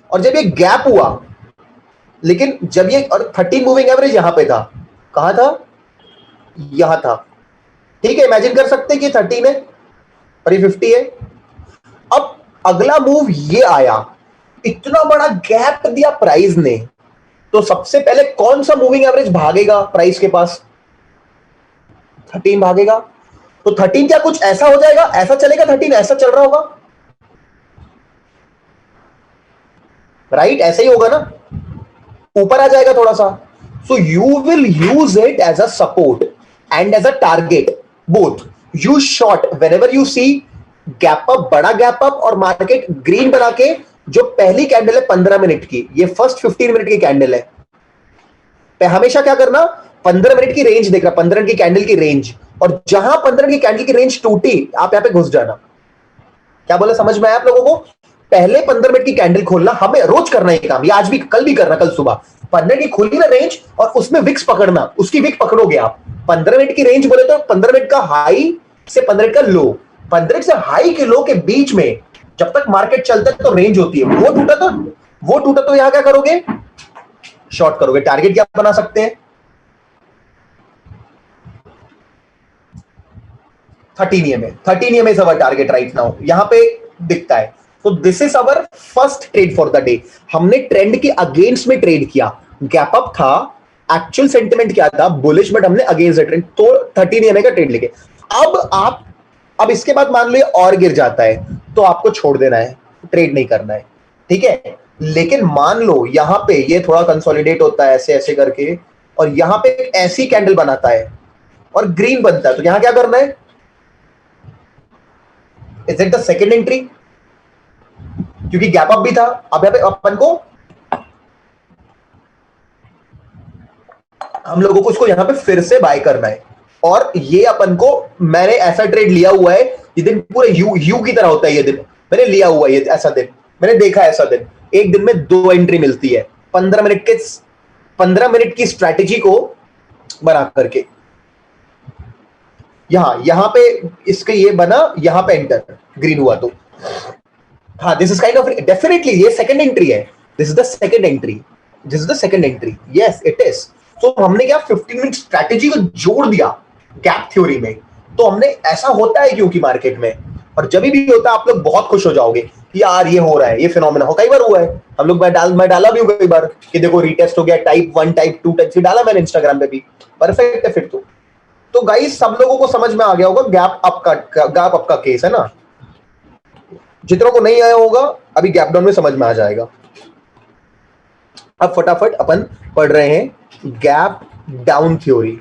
[SPEAKER 1] और जब ये गैप हुआ, लेकिन जब ये, और 30 मूविंग एवरेज यहां पे था, कहां था, यहां था। ठीक है, इमेजिन कर सकते हैं कि 13 है और ये 50 है। अब अगला मूव ये आया, इतना बड़ा गैप दिया प्राइस ने, तो सबसे पहले कौन सा मूविंग एवरेज भागेगा प्राइस के पास, 13 भागेगा। तो 13 क्या कुछ ऐसा हो जाएगा, ऐसा चलेगा, 13 ऐसा चल रहा होगा, राइट? ऐसा ही होगा ना, ऊपर आ जाएगा थोड़ा सा। So you will use it as a support and as a target both. You short whenever you see gap up, बड़ा गैप अप, और मार्केट ग्रीन बना के, जो पहली कैंडल है 15 मिनट की, ये फर्स्ट 15 मिनट की कैंडल है, पे हमेशा क्या करना, 15 मिनट की रेंज देखना, 15 मिनट की कैंडल की रेंज, और जहां 15 मिनट की कैंडल की रेंज टूटी, आप यहां पे घुस जाना। क्या बोला, समझ में आया आप लोगों को? पहले 15 मिनट की कैंडल खोलना, हमें रोज करना है काम, ये आज भी, कल भी करना, कल सुबह 15 की खोली ना रेंज, और उसमें विक्स पकड़ना, उसकी विक पकड़ोगे आप। 15 मिनट की रेंज बोले तो 15 मिनट का हाई से 15 मिनट का लो, 15 मिनट से हाई के लो के बीच में जब तक मार्केट चलता है तो रेंज होती है, वो टूटा तो यहां क्या करोगे, शॉर्ट करोगे। टारगेट क्या बना सकते हैं, 13 EMA, 13 EMA is our target right now, यहां पे दिखता है। तो this is our first trade for the day. हमने ट्रेंड के अगेंस्ट में ट्रेड किया, गैप अप था, एक्चुअल सेंटिमेंट क्या था, बुलिश, बट हमने अगेंस्ट द ट्रेंड, तो 13 EMA का ट्रेड लेके। अब इसके बाद मान लो ये और गिर जाता है, तो आपको छोड़ देना है, ट्रेड नहीं करना है, ठीक है। लेकिन मान लो यहां पे ये थोड़ा कंसोलिडेट होता है ऐसे ऐसे करके, और यहां पे एक ऐसी कैंडल बनाता है और ग्रीन बनता है, तो यहां क्या करना है, is it the second entry, क्योंकि गैप अप भी था। अब यहां पे अपन को, हम लोगों को इसको यहां पे फिर से बाय करना है, और ये अपन को, मैंने ऐसा ट्रेड लिया हुआ है, ये दिन पूरे यू की तरह होता है, ये दिन मैंने लिया हुआ है, ये ऐसा दिन मैंने देखा है, ऐसा दिन एक दिन में 2 एंट्री मिलती है, 15 मिनट की स्ट्रैटेजी को बना करके। यहां पे इसके ये बना, यहां पे एंटर, ग्रीन हुआ तो, हाँ, this is kind of, definitely ये सेकंड एंट्री है, this is the second entry, this is the second entry, yes it is. तो हमने क्या 15 मिनट स्ट्रैटेजी को जोड़ दिया गैप थ्योरी में। तो हमने, ऐसा होता है क्योंकि मार्केट में, और जब भी होता है आप लोग बहुत खुश हो जाओगे कि यार ये हो रहा है, ये फिनोमेना हो, कई बार हुआ है हम लोग, मैं डाला भी हूँ कई बार कि देखो रीटेस्ट हो गया, टाइप 1 टाइप 2 टाइप 3 डाला मैंने इंस्टाग्राम पे भी, परफेक्ट है फिर तो गाइस सब लोगों को समझ में आ गया होगा गैप अप का केस है ना। जितनों को नहीं आया होगा अभी गैप डाउन में समझ में आ जाएगा। अब फटाफट अपन पढ़ रहे हैं गैप डाउन थ्योरी,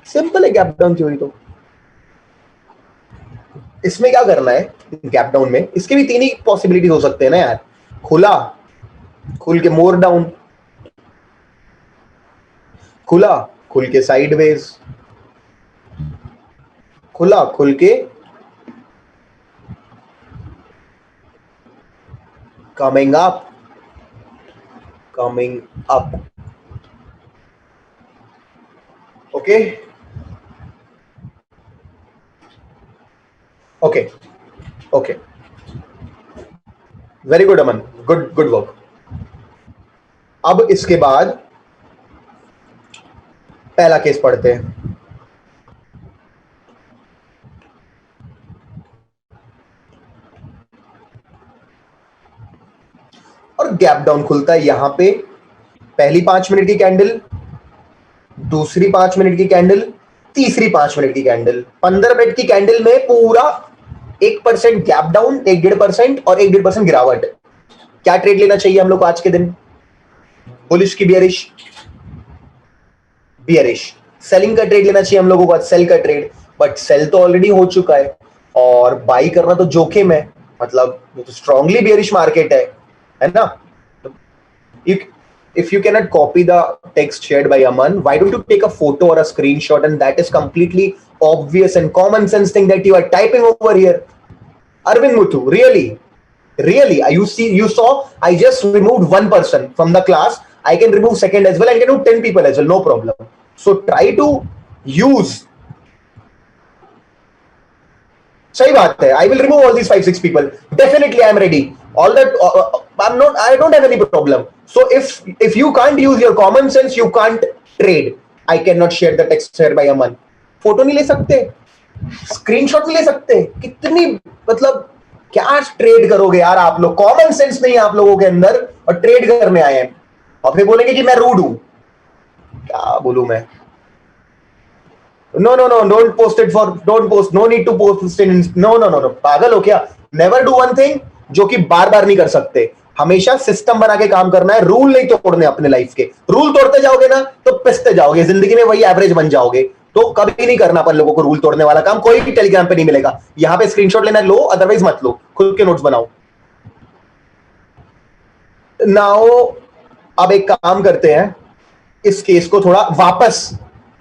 [SPEAKER 1] सिंपल है गैप डाउन थ्योरी। तो इसमें क्या करना है, गैप डाउन में इसके भी 3 ही पॉसिबिलिटीज हो सकते हैं ना यार, खुला, खुल के मोर डाउन, खुला, खुल के साइडवेज, खुला, खुल के coming up, coming up, okay okay. Okay, very good Aman, good good work. अब इसके बाद पहला केस पढ़ते हैं। और गैप डाउन खुलता है यहां पे, पहली 5 मिनट की कैंडल, दूसरी 5 मिनट की कैंडल, तीसरी 5 मिनट की कैंडल। 15 मिनट की कैंडल में पूरा 1% गैप डाउन, 1.5% और 1.5% गिरावट। क्या ट्रेड लेना चाहिए हम लोग को आज के दिन? बुलिश की बियरिश? बियरिश। सेलिंग का ट्रेड लेना चाहिए हम लोगों को आज, सेल का ट्रेड, बट सेल तो ऑलरेडी हो चुका है और बाई करना तो जोखिम है, मतलब वो तो स्ट्रांगली बियरिश मार्केट है ना? If you cannot copy the text shared by Aman, why don't you take a photo or a screenshot, and that is completely obvious and common sense thing that you are typing over here. Arvind Muthu, really, you saw, I just removed one person from the class. I can remove second as well, and can do 10 people as well, no problem. So try to use. सही बात है, I will remove all these 5-6 people. Definitely I am ready. All that I don't have any problem. So if you can't use your common sense, you can't trade. I cannot share the text share by Aman. Photo नहीं ले सकते, screenshot नहीं ले सकते, कितनी मतलब क्या trade करोगे यार आप लोग? कॉमन सेंस नहीं है आप लोगों के अंदर और ट्रेड करने आए हैं और फिर बोलेंगे कि मैं रूड हूं। क्या बोलूं मैं? No, don't post it for, don't post, no need to post it, no, पागल हो क्या? Never do one thing जो कि बार बार नहीं कर सकते, हमेशा सिस्टम बना के काम करना है, रूल नहीं तोड़ने अपने लाइफ के। रूल तोड़ते जाओगे ना तो पिसते जाओगे, जिंदगी में वही एवरेज बन जाओगे। तो कभी नहीं करना अपन लोगों को रूल तोड़ने वाला काम, कोई भी टेलीग्राम पे नहीं मिलेगा। यहां पे स्क्रीनशॉट लेना लो, अदरवाइज मत लो, खुद के नोट्स बनाओ। नाउ अब एक काम करते हैं, इस केस को थोड़ा वापस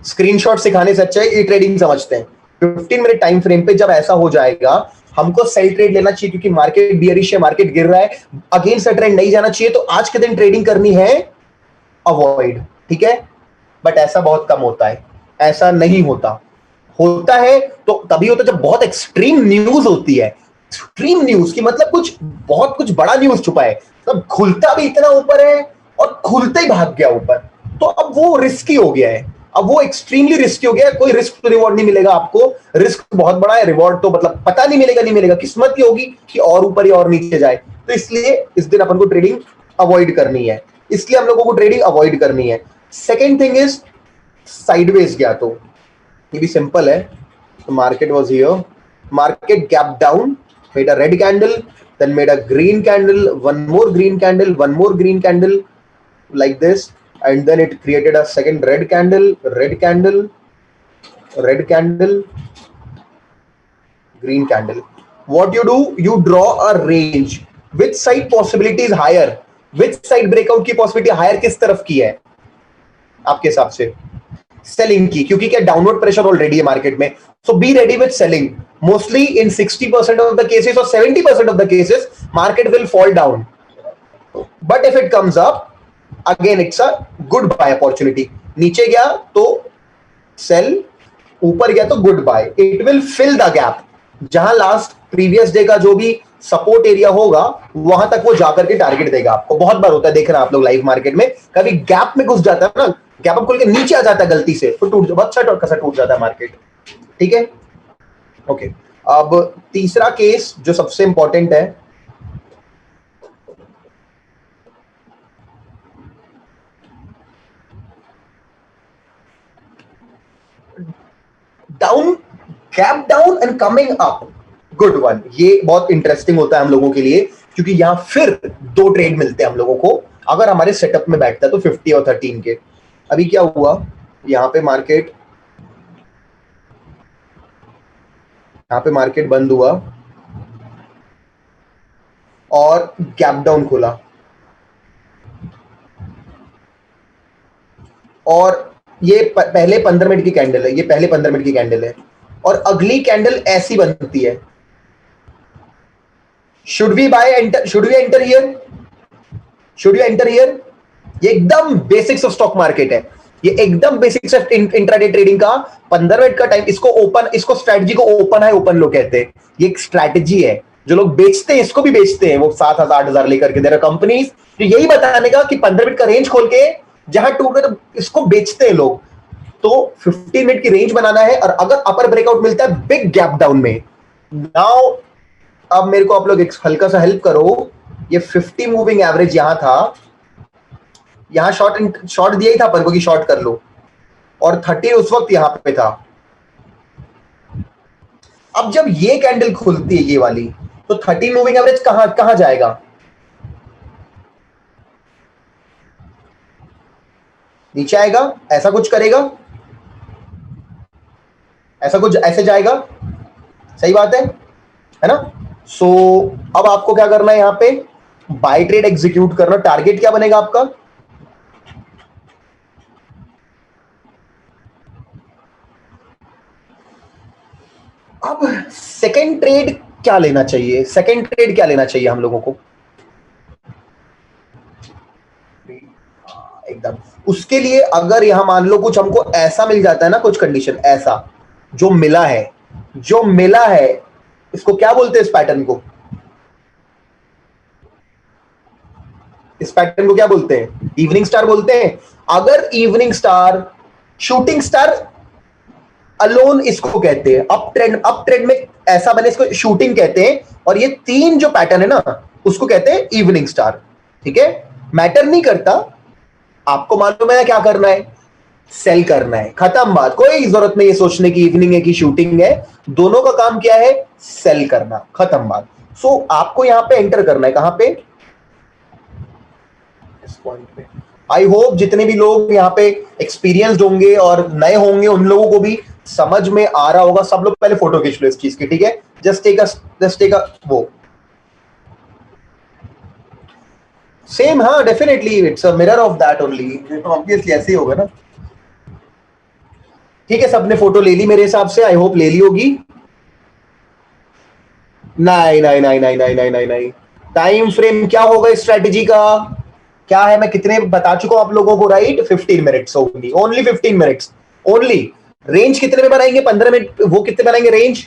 [SPEAKER 1] स्क्रीनशॉट सिखाने से अच्छा है ये ट्रेडिंग समझते हैं। 15 मिनट टाइम फ्रेम पे जब ऐसा हो जाएगा, हमको सेल ट्रेड लेना चाहिए क्योंकि मार्केट बियरिश है, मार्केट गिर रहा है, अगेंस्ट ट्रेंड नहीं जाना चाहिए। तो आज के दिन ट्रेडिंग करनी है अवॉइड, ठीक है? बट ऐसा बहुत कम होता है, ऐसा नहीं होता। होता है तो तभी होता है जब बहुत एक्सट्रीम न्यूज होती है। एक्सट्रीम न्यूज की मतलब बहुत कुछ बड़ा न्यूज छुपा है, तब खुलता भी इतना ऊपर है और खुलते ही भाग गया ऊपर, तो अब वो रिस्की हो गया है, अब वो एक्सट्रीमली रिस्की हो गया है। कोई रिस्क तो रिवॉर्ड नहीं मिलेगा आपको, रिस्क बहुत बड़ा है, रिवॉर्ड तो मतलब पता नहीं मिलेगा, किस्मत ही होगी कि और ऊपर ही और नीचे जाए। तो इसलिए इस दिन अपन को ट्रेडिंग अवॉइड करनी है, इसलिए हम लोगों को ट्रेडिंग अवॉइड करनी है। सेकेंड थिंग इज साइडवेज गया तो ये भी सिंपल है। तो market was here, market gap down, made a red candle, then made a green candle, one more green candle, one more green candle, like this, and then it created a second red candle, green candle. What you do, you draw a range, which side possibility is higher, which side breakout की possibility higher किस तरफ की है आपके हिसाब से? Selling की, क्योंकि क्या डाउनवर्ड प्रेशर ऑलरेडी है मार्केट में। So be ready with selling. Mostly in 60% of the cases और 70% of the cases market will fall down, but if it comes up again it's a good buy opportunity. नीचे गया तो sell, ऊपर गया तो good buy. It will fill the gap, जहां last previous day का जो भी सपोर्ट एरिया होगा वहां तक वो जाकर के टारगेट देगा आपको। बहुत बार होता है, देख रहे हैं आप लोग लाइव मार्केट में, कभी गैप में घुस जाता है ना, गैप अप खोल के नीचे आ जाता है गलती से, तो टूट अच्छा टूट जाता है मार्केट, ठीक है? ओके, अब तीसरा केस जो सबसे इंपॉर्टेंट है, down, gap down and coming up, good one. ये बहुत इंटरेस्टिंग होता है हम लोगों के लिए, क्योंकि यहां फिर 2 ट्रेड मिलते हैं हम लोगों को अगर हमारे सेटअप में बैठता है तो 50 और 13 के। अभी क्या हुआ, यहां पे मार्केट बंद हुआ और गैप डाउन खुला, और ये पहले 15 मिनट की कैंडल है, ये पहले 15 मिनट की कैंडल है, और अगली कैंडल ऐसी बनती है। Should we enter here? ये एकदम बेसिक्स ऑफ स्टॉक मार्केट है, ये एकदम बेसिक्स ऑफ इंट्राडे ट्रेडिंग का 15 मिनट का टाइम। इसको स्ट्रैटेजी को ओपन हाई ओपन लो कहते हैं, ये एक स्ट्रैटेजी है, जो लोग बेचते हैं इसको भी बेचते हैं वो 7,000 8,000 लेकर के। देयर आर कंपनीज जो यही बताने का कि 15 मिनट का रेंज खोल के जहां टूट तो इसको बेचते हैं लोग। तो 15 मिनट की रेंज बनाना है और अगर अपर ब्रेकआउट मिलता है बिग गैप डाउन में, नाउ अब मेरे को आप लोग हल्का सा हेल्प करो। ये 50 मूविंग एवरेज यहां था, यहां शॉर्ट दिया ही था अपन को कि शॉर्ट कर लो, और 30 उस वक्त यहां पे था। अब जब ये कैंडल खुलती है ये वाली, तो 30 मूविंग एवरेज कहां जाएगा? नीचे आएगा, ऐसा कुछ करेगा, ऐसा कुछ ऐसे जाएगा, सही बात है ना? सो अब आपको क्या करना है, यहां पे बाय ट्रेड एग्जीक्यूट करना। टारगेट क्या बनेगा आपका? अब सेकंड ट्रेड क्या लेना चाहिए? सेकंड ट्रेड क्या लेना चाहिए हम लोगों को? एकदम उसके लिए अगर यहां मान लो कुछ हमको ऐसा मिल जाता है ना, कुछ कंडीशन ऐसा जो मिला है, इसको क्या बोलते हैं? इस पैटर्न को क्या बोलते हैं? इवनिंग स्टार बोलते हैं। अगर evening star, shooting star alone इसको कहते हैं। अप ट्रेंड में ऐसा बने, इसको शूटिंग कहते हैं। और ये 3 जो पैटर्न है ना, उसको कहते हैं इवनिंग स्टार। ठीक है, मैटर नहीं करता, आपको मालूम है क्या करना है? सेल करना है, खत्म बात। कोई जरूरत नहीं है सोचने की इवनिंग है कि शूटिंग है, दोनों का काम क्या है? सेल करना, खत्म बात। सो आपको यहां पे एंटर करना है, कहां पे? इस पॉइंट पे। आई होप जितने भी लोग यहाँ पे एक्सपीरियंस्ड होंगे और नए होंगे उन लोगों को भी समझ में आ रहा होगा। सब लोग पहले फोटो खींच लो इस चीज की, ठीक है? जस्ट टेक अ वो सेम। हाँ, definitely it's a mirror of that only, obviously ऐसे ही होगा ना। ठीक है, सबने फोटो ले ली मेरे हिसाब से, आई होप ले ली होगी। नहीं नहीं नहीं नहीं नहीं नहीं नहीं नहीं, टाइम फ्रेम क्या होगा इस स्ट्रेटेजी का? क्या है, मैं कितने बता चुका हूं आप लोगों को, right? 15 minutes only, only 15 minutes only. Range कितने में बनाएंगे? 15 मिनट। वो कितने बनाएंगे रेंज?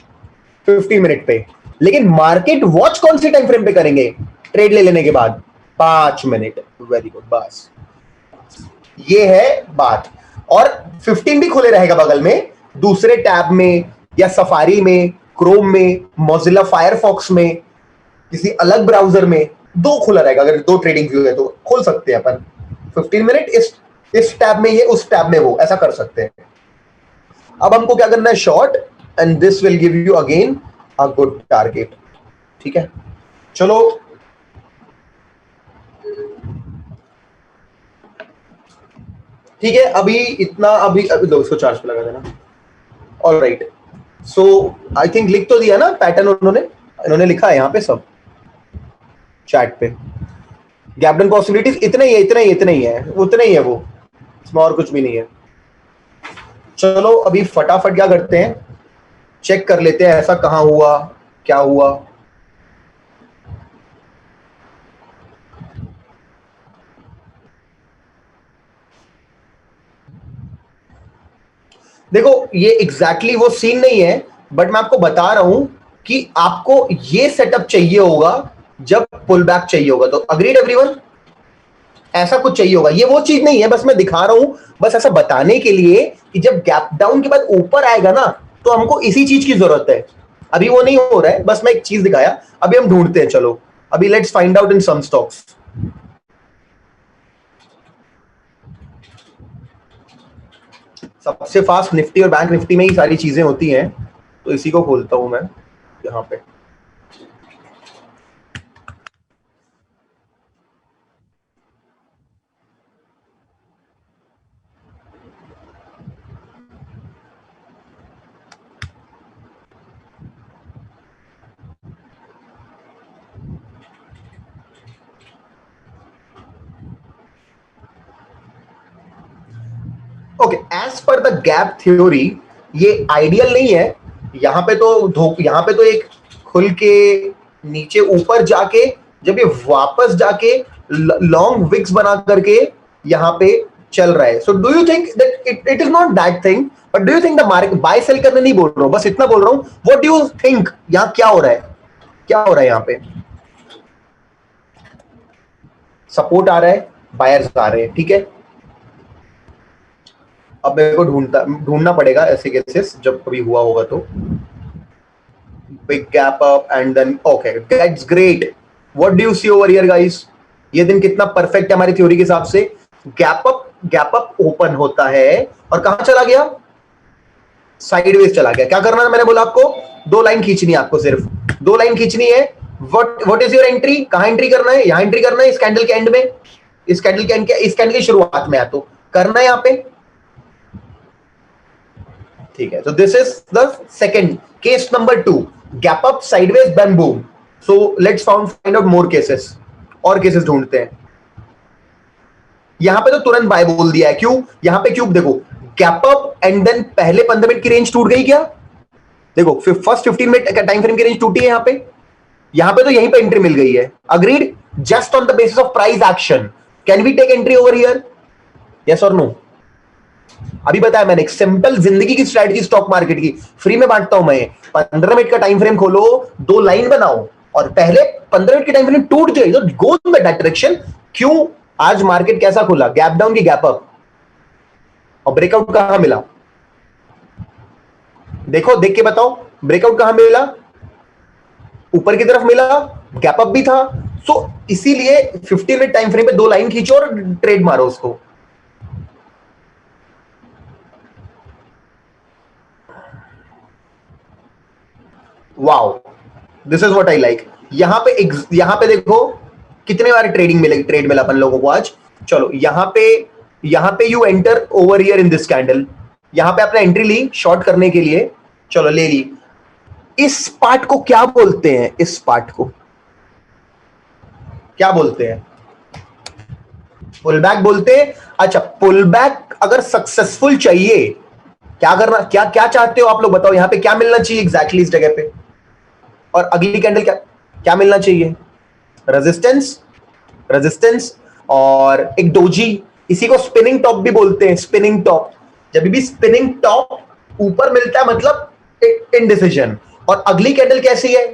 [SPEAKER 1] 15 मिनट पे। लेकिन मार्केट वॉच कौन से टाइम फ्रेम पे करेंगे? ट्रेड ले लेने के बाद 5 मिनट। वेरी गुड, बस ये है बात। और 15 भी खुले रहेगा बगल में, दूसरे टैब में या सफारी में, क्रोम में, मोजिला फायरफॉक्स में, किसी अलग ब्राउजर में, 2 खुला रहेगा। अगर 2 ट्रेडिंग व्यू है तो खोल सकते हैं अपन 15 मिनट, इस टैब में ये, उस टैब में वो, ऐसा कर सकते हैं। अब हमको क्या करना है? Short, and this will give you again a good target. ठीक है, चलो ठीक है, अभी इतना, अभी दो इसको चार्ज पे लगा देना। ऑलराइट, सो आई थिंक लिख तो दिया ना पैटर्न, इन्होंने लिखा है यहाँ पे सब चैट पे। गैप डाउन पॉसिबिलिटीज इतना ही है, उतना ही है वो, इसमें और कुछ भी नहीं है। चलो अभी फटाफट क्या करते हैं, चेक कर लेते हैं ऐसा कहां हुआ, क्या हुआ। देखो ये एग्जैक्टली वो सीन नहीं है, बट मैं आपको बता रहा हूं कि आपको ये सेटअप चाहिए होगा जब पुल बैक चाहिए होगा। तो अग्रीड एवरीवन? ऐसा कुछ चाहिए होगा, ये वो चीज नहीं है, बस मैं दिखा रहा हूं, बस ऐसा बताने के लिए कि जब गैप डाउन के बाद ऊपर आएगा ना, तो हमको इसी चीज की जरूरत है। अभी वो नहीं हो रहा है, बस मैं एक चीज दिखाया, अभी हम ढूंढते हैं। चलो अभी let's find out in some stocks. सबसे फास्ट निफ्टी और बैंक निफ्टी में ही सारी चीजें होती हैं, तो इसी को खोलता हूं मैं यहाँ पे। Okay, as per the gap theory ये आइडियल नहीं है। यहाँ पे तो एक खुल के नीचे ऊपर जाके, जब ये वापस जाके लॉन्ग विक्स बना करके यहाँ पे चल रहा है। So do you think that it is not that thing, but do you think the market, buy sell करने नहीं बोल रहा हूँ, बस इतना बोल रहा हूँ, व्हाट डू यू थिंक यहाँ क्या हो रहा है? क्या हो रहा है यहाँ पे? सपोर्ट आ रहा है, बायर्स आ रहे हैं, ठीक है। अब मेरे को ढूंढना पड़ेगा ऐसे केसेस जब कभी हुआ होगा तो। Big gap up and then okay, that's great. What do you see over here guys? ये दिन कितना परफेक्ट है हमारी थ्योरी के हिसाब से। गैप अप ओपन होता है और कहां चला गया? साइडवेज चला गया। क्या करना है मैंने बोला आपको? 2 लाइन खींचनी है आपको, सिर्फ 2 लाइन खींचनी है। What is your entry? कहां एंट्री करना है? यहां एंट्री करना है, इस कैंडल के एंड में, इस कैंडल के एंड के, इस कैंडल की शुरुआत में, तो करना है यहां पे, ठीक है। तो this is the second case number 2, gap up sideways then boom. So let's find out more cases, और केसेस ढूंढते हैं। यहां पे तो तुरंत बाय बोल दिया है, क्यों? यहां पे क्यों देखो, गैप अप एंड देन पहले 15 मिनट की रेंज टूट गई क्या? देखो फर्स्ट 15 मिनट टाइम फ्रेम की रेंज टूटी है यहां पे तो यहीं पे एंट्री मिल गई है। Agreed? Just on the basis of price action can we take entry over here? Yes और नो? अभी बताया मैंने, एक सिंपल जिंदगी की स्ट्रैटेजी स्टॉक मार्केट की फ्री में बांटता हूं मैं। 15 मिनट का टाइम फ्रेम खोलो, 2 लाइन बनाओ, और पहले 15 मिनट की टाइम फ्रेम टूट जाए तो गो इन दैट डायरेक्शन। क्यों? आज मार्केट कैसा खुला? गैप डाउन की गैप अप, और ब्रेकआउट कहां मिला? देखो, देख के बताओ, ब्रेकआउट कहां मिला? ऊपर की तरफ मिला, गैप अप भी था। सो इसीलिए 15 मिनट टाइम फ्रेम पे 2 लाइन खींचो और ट्रेड मारो उसको। Wow, this is what I like. यहां पे देखो कितने बार ट्रेड मिला अपन लोगों को आज। चलो यहां पे you enter over here in this candle, यहां पे आपने एंट्री ली शॉर्ट करने के लिए, चलो ले ली। इस पार्ट को क्या बोलते हैं? इस पार्ट को क्या बोलते हैं? पुल बैक बोलते हैं। अच्छा, पुल बैक अगर सक्सेसफुल चाहिए, क्या करना, क्या क्या चाहते हो आप लोग बताओ? यहां पे क्या मिलना चाहिए एग्जैक्टली इस जगह पे? और अगली कैंडल क्या क्या मिलना चाहिए? रेजिस्टेंस, रेजिस्टेंस और एक डोजी। इसी को स्पिनिंग टॉप भी बोलते हैं, स्पिनिंग टॉप। जब भी स्पिनिंग टॉप ऊपर मिलता है मतलब एक इनडिसीजन। और अगली कैंडल कैसी है?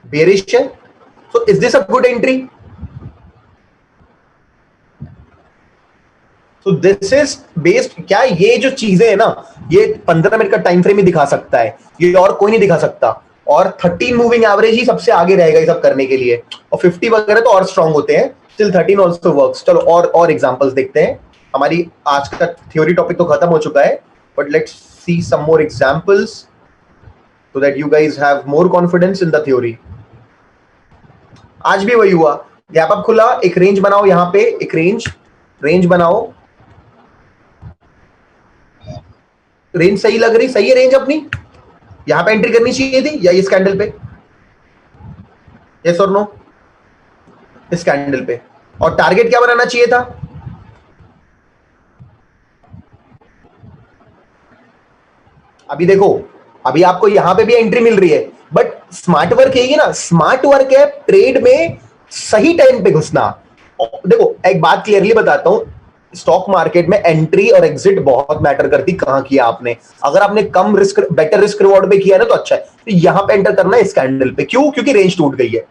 [SPEAKER 1] बेरिश है। So is this a good entry? तो दिस इज बेस्ड, क्या ये जो चीजें है ना, ये 15 मिनट का टाइम फ्रेम ही दिखा सकता है, ये और कोई नहीं दिखा सकता। और 13 मूविंग एवरेज ही सबसे आगे रहेगा ये सब करने के लिए, और 50 वगैरह तो और स्ट्रांग होते हैं। Still 13 also works. चलो और एग्जांपल्स देखते हैं। हमारी आज का थ्योरी टॉपिक तो खत्म हो चुका है, but let's see some more examples so that you guys have more confidence in the theory. आज भी वही हुआ, गैप अप खुला, एक रेंज बनाओ यहां पे, एक रेंज बनाओ। रेंज सही लग रही? सही है रेंज अपनी? यहां पे एंट्री करनी चाहिए थी या इस कैंडल पे? यस और नो? इस कैंडल पे। और टारगेट क्या बनाना चाहिए था? अभी देखो, अभी आपको यहां पे भी एंट्री मिल रही है, बट स्मार्ट वर्क है ना, स्मार्ट वर्क है ट्रेड में सही टाइम पे घुसना। देखो एक बात क्लियरली बताता हूं, स्टॉक मार्केट में एंट्री और एग्जिट बहुत मैटर करती, कहां किया आपने। अगर आपने कम रिस्क, बेटर रिस्क रिवॉर्ड पे किया ना तो अच्छा है। तो यहां पे एंटर करना है इस कैंडल पे। क्यों? क्योंकि रेंज टूट गई है।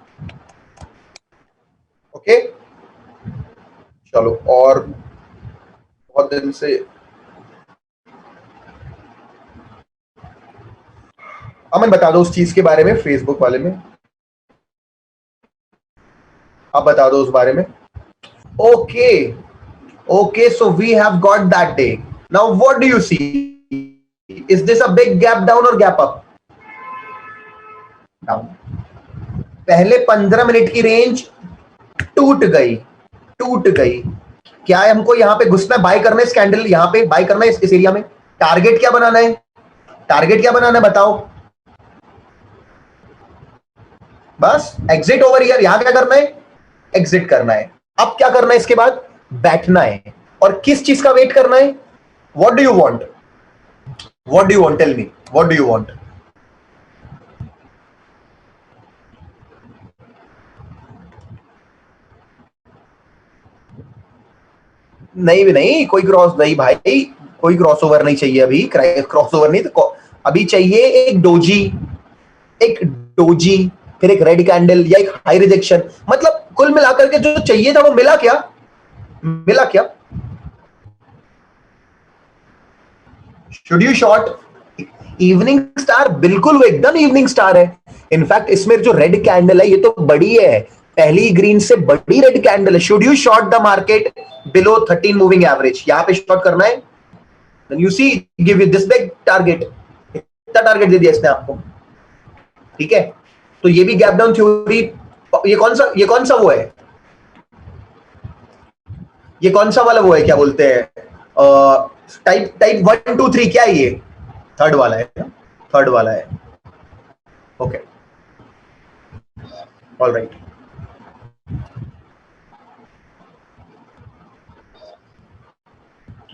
[SPEAKER 1] ओके, चलो। और बहुत दिन से अमन बता दो उस चीज के बारे में, फेसबुक वाले में आप बता दो उस बारे में। Okay okay, so we have got that day. Now what do you see? Is this a big gap down और गैप अप? डाउन। पहले 15 मिनट की रेंज टूट गई, टूट गई। क्या है, हमको यहां पे घुसना है, बाय करना है इस कैंडल, यहां पे बाय करना है इस एरिया में। टारगेट क्या बनाना है? टारगेट क्या बनाना है बताओ? बस एग्जिट ओवर हियर। यहां क्या करना है? एग्जिट करना है। अब क्या करना है इसके बाद? बैठना है। और किस चीज का वेट करना है? What do you want? What do you want? Tell me, what do you want? नहीं भी नहीं, कोई क्रॉस नहीं भाई, कोई क्रॉसओवर नहीं चाहिए अभी। क्रॉसओवर नहीं तो अभी चाहिए एक डोजी, एक डोजी, फिर एक रेड कैंडल या एक हाई रिजेक्शन। मतलब कुल मिलाकर के जो चाहिए था वो मिला क्या? मिला क्या? Should you short evening star? बिल्कुल, वो एकदम इवनिंग स्टार है। इनफैक्ट इसमें जो रेड कैंडल है ये तो बड़ी है, पहली ग्रीन से बड़ी रेड कैंडल है। Should you short the market below 13 moving average? यहां पे शॉर्ट करना है। You see, give you this big target, इतना टारगेट दे दिया इसने आपको, ठीक है। तो ये भी गैप डाउन थ्योरी। ये कौन सा वो है, ये कौन सा वाला वो है, क्या बोलते हैं, टाइप टाइप 1 2 3, क्या है ये? थर्ड वाला है ना? थर्ड वाला है, ओके, ऑल राइट।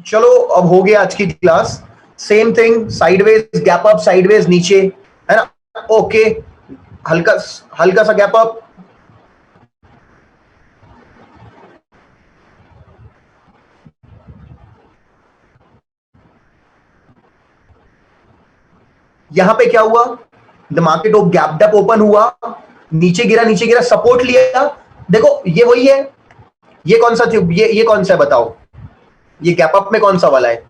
[SPEAKER 1] चलो अब हो गया आज की class. Same thing, sideways gap up, sideways नीचे, है ना? ओके, हल्का हल्का सा गैप अप, यहां पे क्या हुआ? The market gap up open हुआ, नीचे गिरा, नीचे गिरा, सपोर्ट लिया। देखो ये वही है, ये कौन सा ये कौन सा है बताओ? ये गैप अप में कौन सा वाला है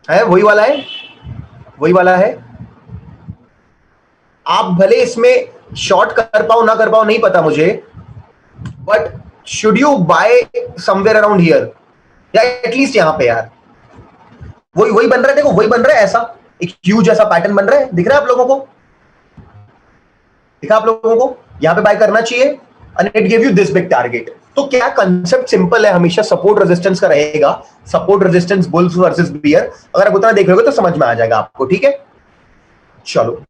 [SPEAKER 1] वही वाला है, वही वाला है। आप भले इसमें शॉर्ट कर पाओ ना कर पाओ नहीं पता मुझे, but should you buy somewhere around here, या एटलीस्ट यहां पे यार? वही वही बन रहा है, देखो वही बन रहा है, ऐसा एक ह्यूज ऐसा पैटर्न बन रहा है, दिख रहा है आप लोगों को? दिखा आप लोगों को? यहां पे बाय करना चाहिए and it give you this big target. तो क्या कंसेप्ट सिंपल है, हमेशा सपोर्ट रेजिस्टेंस का रहेगा, support resistance, bulls versus bear. अगर आप उतना देख लोगे तो समझ में आ जाएगा आपको, ठीक है। चलो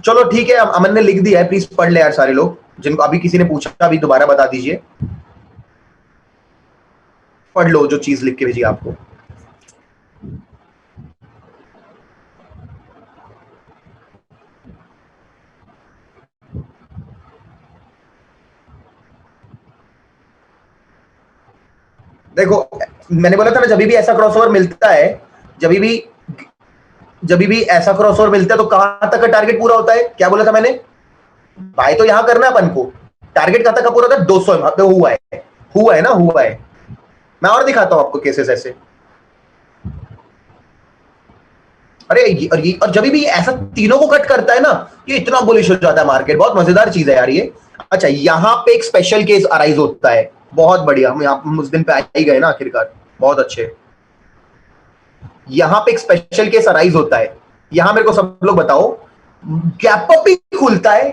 [SPEAKER 1] चलो ठीक है, अमन ने लिख दिया है, प्लीज पढ़ ले यार सारे लोग, जिनको अभी किसी ने पूछा अभी दोबारा बता दीजिए, पढ़ लो जो चीज लिख के भेजी आपको। देखो मैंने बोला था ना, जब भी ऐसा क्रॉसओवर मिलता है, जब भी जब भी ऐसा क्रॉसओवर मिलता है तो कहां तक का टारगेट पूरा होता है? क्या बोला था मैंने? भाई तो यहां करना है अपन को, टारगेट कहां तक का पूरा होता है? 200 पे हुआ है ना, हुआ है। मैं और दिखाता हूं आपको केसेस ऐसे। अरे और जब भी ऐसा तीनों को कट करता है ना, ये इतना बुलिश हो जाता है मार्केट, बहुत मजेदार चीज है यार ये। अच्छा, यहां पे एक स्पेशल केस अराइज होता है, बहुत बढ़िया, हम उस दिन पे आ ही गए ना आखिरकार, बहुत अच्छे। यहां पे एक स्पेशल केस अराइज होता है, यहां मेरे को सब लोग बताओ, गैप अप भी खुलता है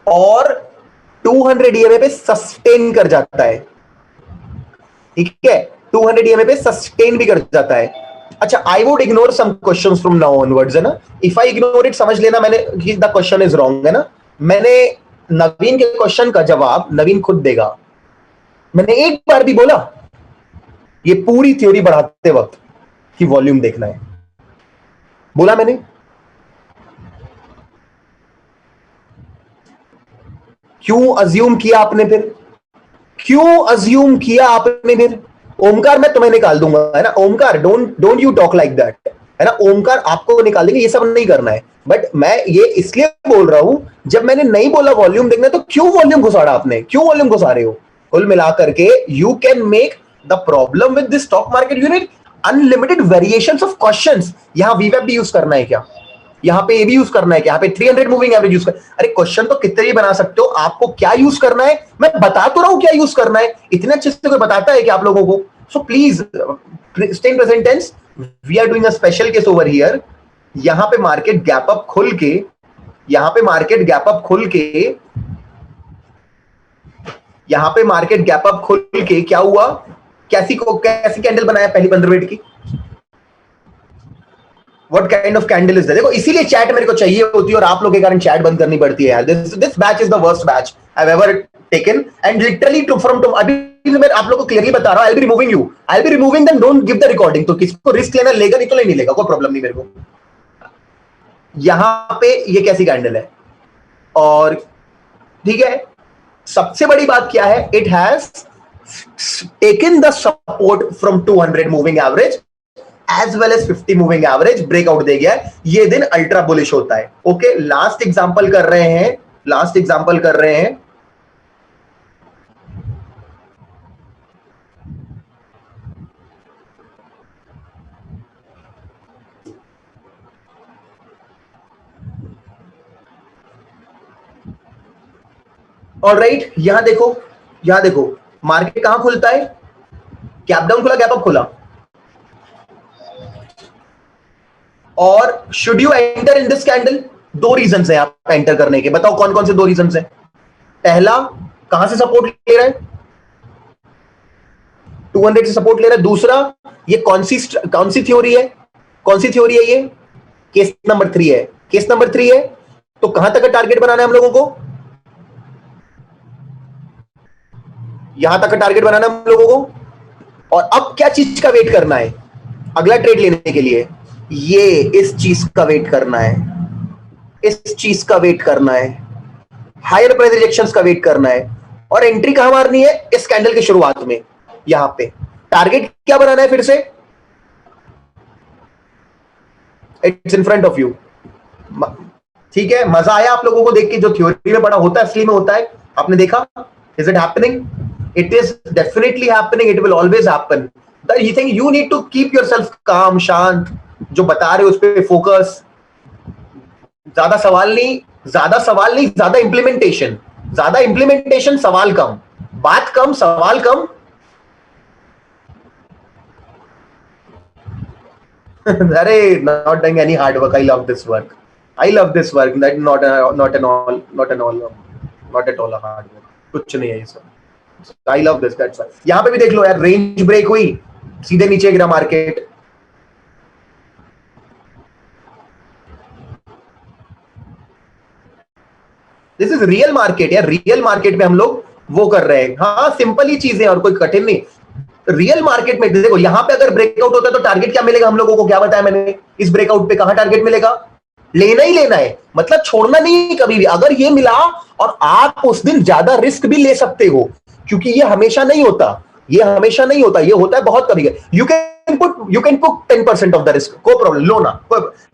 [SPEAKER 1] और 200 ईएमए पे सस्टेन कर जाता है, ठीक है, 200 ईएमए पे सस्टेन भी कर जाता है। अच्छा, I would ignore some questions from now onwards, है ना। इफ आई इग्नोर इट, समझ लेना मैंने द क्वेश्चन इज रॉन्ग, है ना। मैंने नवीन के क्वेश्चन का जवाब नवीन खुद देगा। मैंने एक बार भी बोला ये पूरी थ्योरी बढ़ाते वक्त कि वॉल्यूम देखना है, बोला मैंने? क्यों अज्यूम किया आपने फिर? क्यों अज्यूम किया आपने फिर? ओमकार मैं तुम्हें निकाल दूंगा, है ना। Omkar, don't don't you talk like that, है ना। ओमकार आपको निकाल देंगे, ये सब नहीं करना है। बट मैं ये इसलिए बोल रहा हूं, जब मैंने नहीं बोला वॉल्यूम देखना, तो क्यों वॉल्यूम घुसाड़ा आपने? क्यों वॉल्यूम घुसा रहे हो? कुल मिलाकर के you can make the problem with this stock market unit unlimited variations of questions. यहां वीवेब भी यूज करना है क्या? यहाँ पे ये भी यूज करना है क्या? यहाँ पे 300 मूविंग एवरेज यूज कर, अरे क्वेश्चन तो कितने भी बना सकते हो, आपको क्या यूज करना है मैं बता तो रहा हूं, क्या यूज करना है। इतने अच्छे से कोई बताता है कि आप लोगों को? So please stay in present tense, we are doing a special case over here. यहां पे मार्केट गैप अप खुल के, यहां पे मार्केट गैप अप खुल के, यहां पे मार्केट गैप अप खुल के क्या हुआ? कैसी कैंडल बनाया पहली 15 मिनट की? What kind of candle is that? देखो इसीलिए चैट मेरे को चाहिए होती है और आप लोगों के कारण चैट बंद करनी पड़ती है यार। This batch is the worst batch I have ever taken and literally to from to अभी मैं आप लोगों को क्लियरली बता रहा हूं, I will be removing you, I will be removing then, don't give the recording. तो किसको रिस्क लेना लेगा, नहीं तो नहीं लेगा, कोई प्रॉब्लम नहीं मेरे को। यहां पे ये कैसी कैंडल है? और ठीक है, सबसे बड़ी बात क्या है, it has taken the support from 200 moving average as well as 50 moving average, breakout दे गया है, ये दिन अल्ट्रा बुलिश होता है. ओके, लास्ट एग्जांपल कर रहे हैं. ऑलराइट, यहां देखो मार्केट कहां खुलता है, गैप डाउन खुला, गैप अप खुला. और should you enter in this candle? दो रीजन है आप एंटर करने के, बताओ कौन कौन से दो रीजन है. पहला, कहां से सपोर्ट ले रहा है, 200 से सपोर्ट ले रहा है. दूसरा, ये कौन सी थ्योरी है, ये केस नंबर 3 है. तो कहां तक का टारगेट बनाना है हम लोगों को, यहां तक का टारगेट बनाना है हम लोगों को. और अब क्या चीज का वेट करना है अगला ट्रेड लेने के लिए, ये इस चीज का वेट करना है, हायर प्राइस रिजेक्शंस का वेट करना है. और एंट्री कहां मारनी है, इस कैंडल की शुरुआत में. यहां पे टारगेट क्या बनाना है फिर से, it's in front of you. ठीक है, मजा आया आप लोगों को देख के, जो थ्योरी में पढ़ा होता है असली में होता है. आपने देखा, is it happening? It is definitely happening, it will always happen. You think you need to keep yourself calm, शांत, जो बता रहे हो उस पे फोकस. ज्यादा सवाल नहीं, ज्यादा इंप्लीमेंटेशन, सवाल कम, बात कम, सवाल कम. अरे, not doing any hard work. I love this work. That not at all a hard work. कुछ नहीं है ये सब. I love this. That's why. यहां पे भी देख लो यार, रेंज ब्रेक हुई, सीधे नीचे गिरा market. This is real market यार, रियल मार्केट में हम लोग वो कर रहे हैं. हाँ, सिंपल ही चीजें और कोई कठिन नहीं. रियल मार्केट में देखो, यहां पे अगर ब्रेकआउट होता है तो टारगेट क्या मिलेगा हम लोगों को, क्या बताया मैंने, इस ब्रेकआउट पे कहां टारगेट मिलेगा, लेना ही लेना है, मतलब छोड़ना नहीं कभी भी. अगर ये मिला, और आप उस दिन ज्यादा रिस्क भी ले सकते हो, क्योंकि ये हमेशा नहीं होता, ये होता है बहुत कभी. You can put 10% of the risk, कोई प्रॉब्लम, लो ना,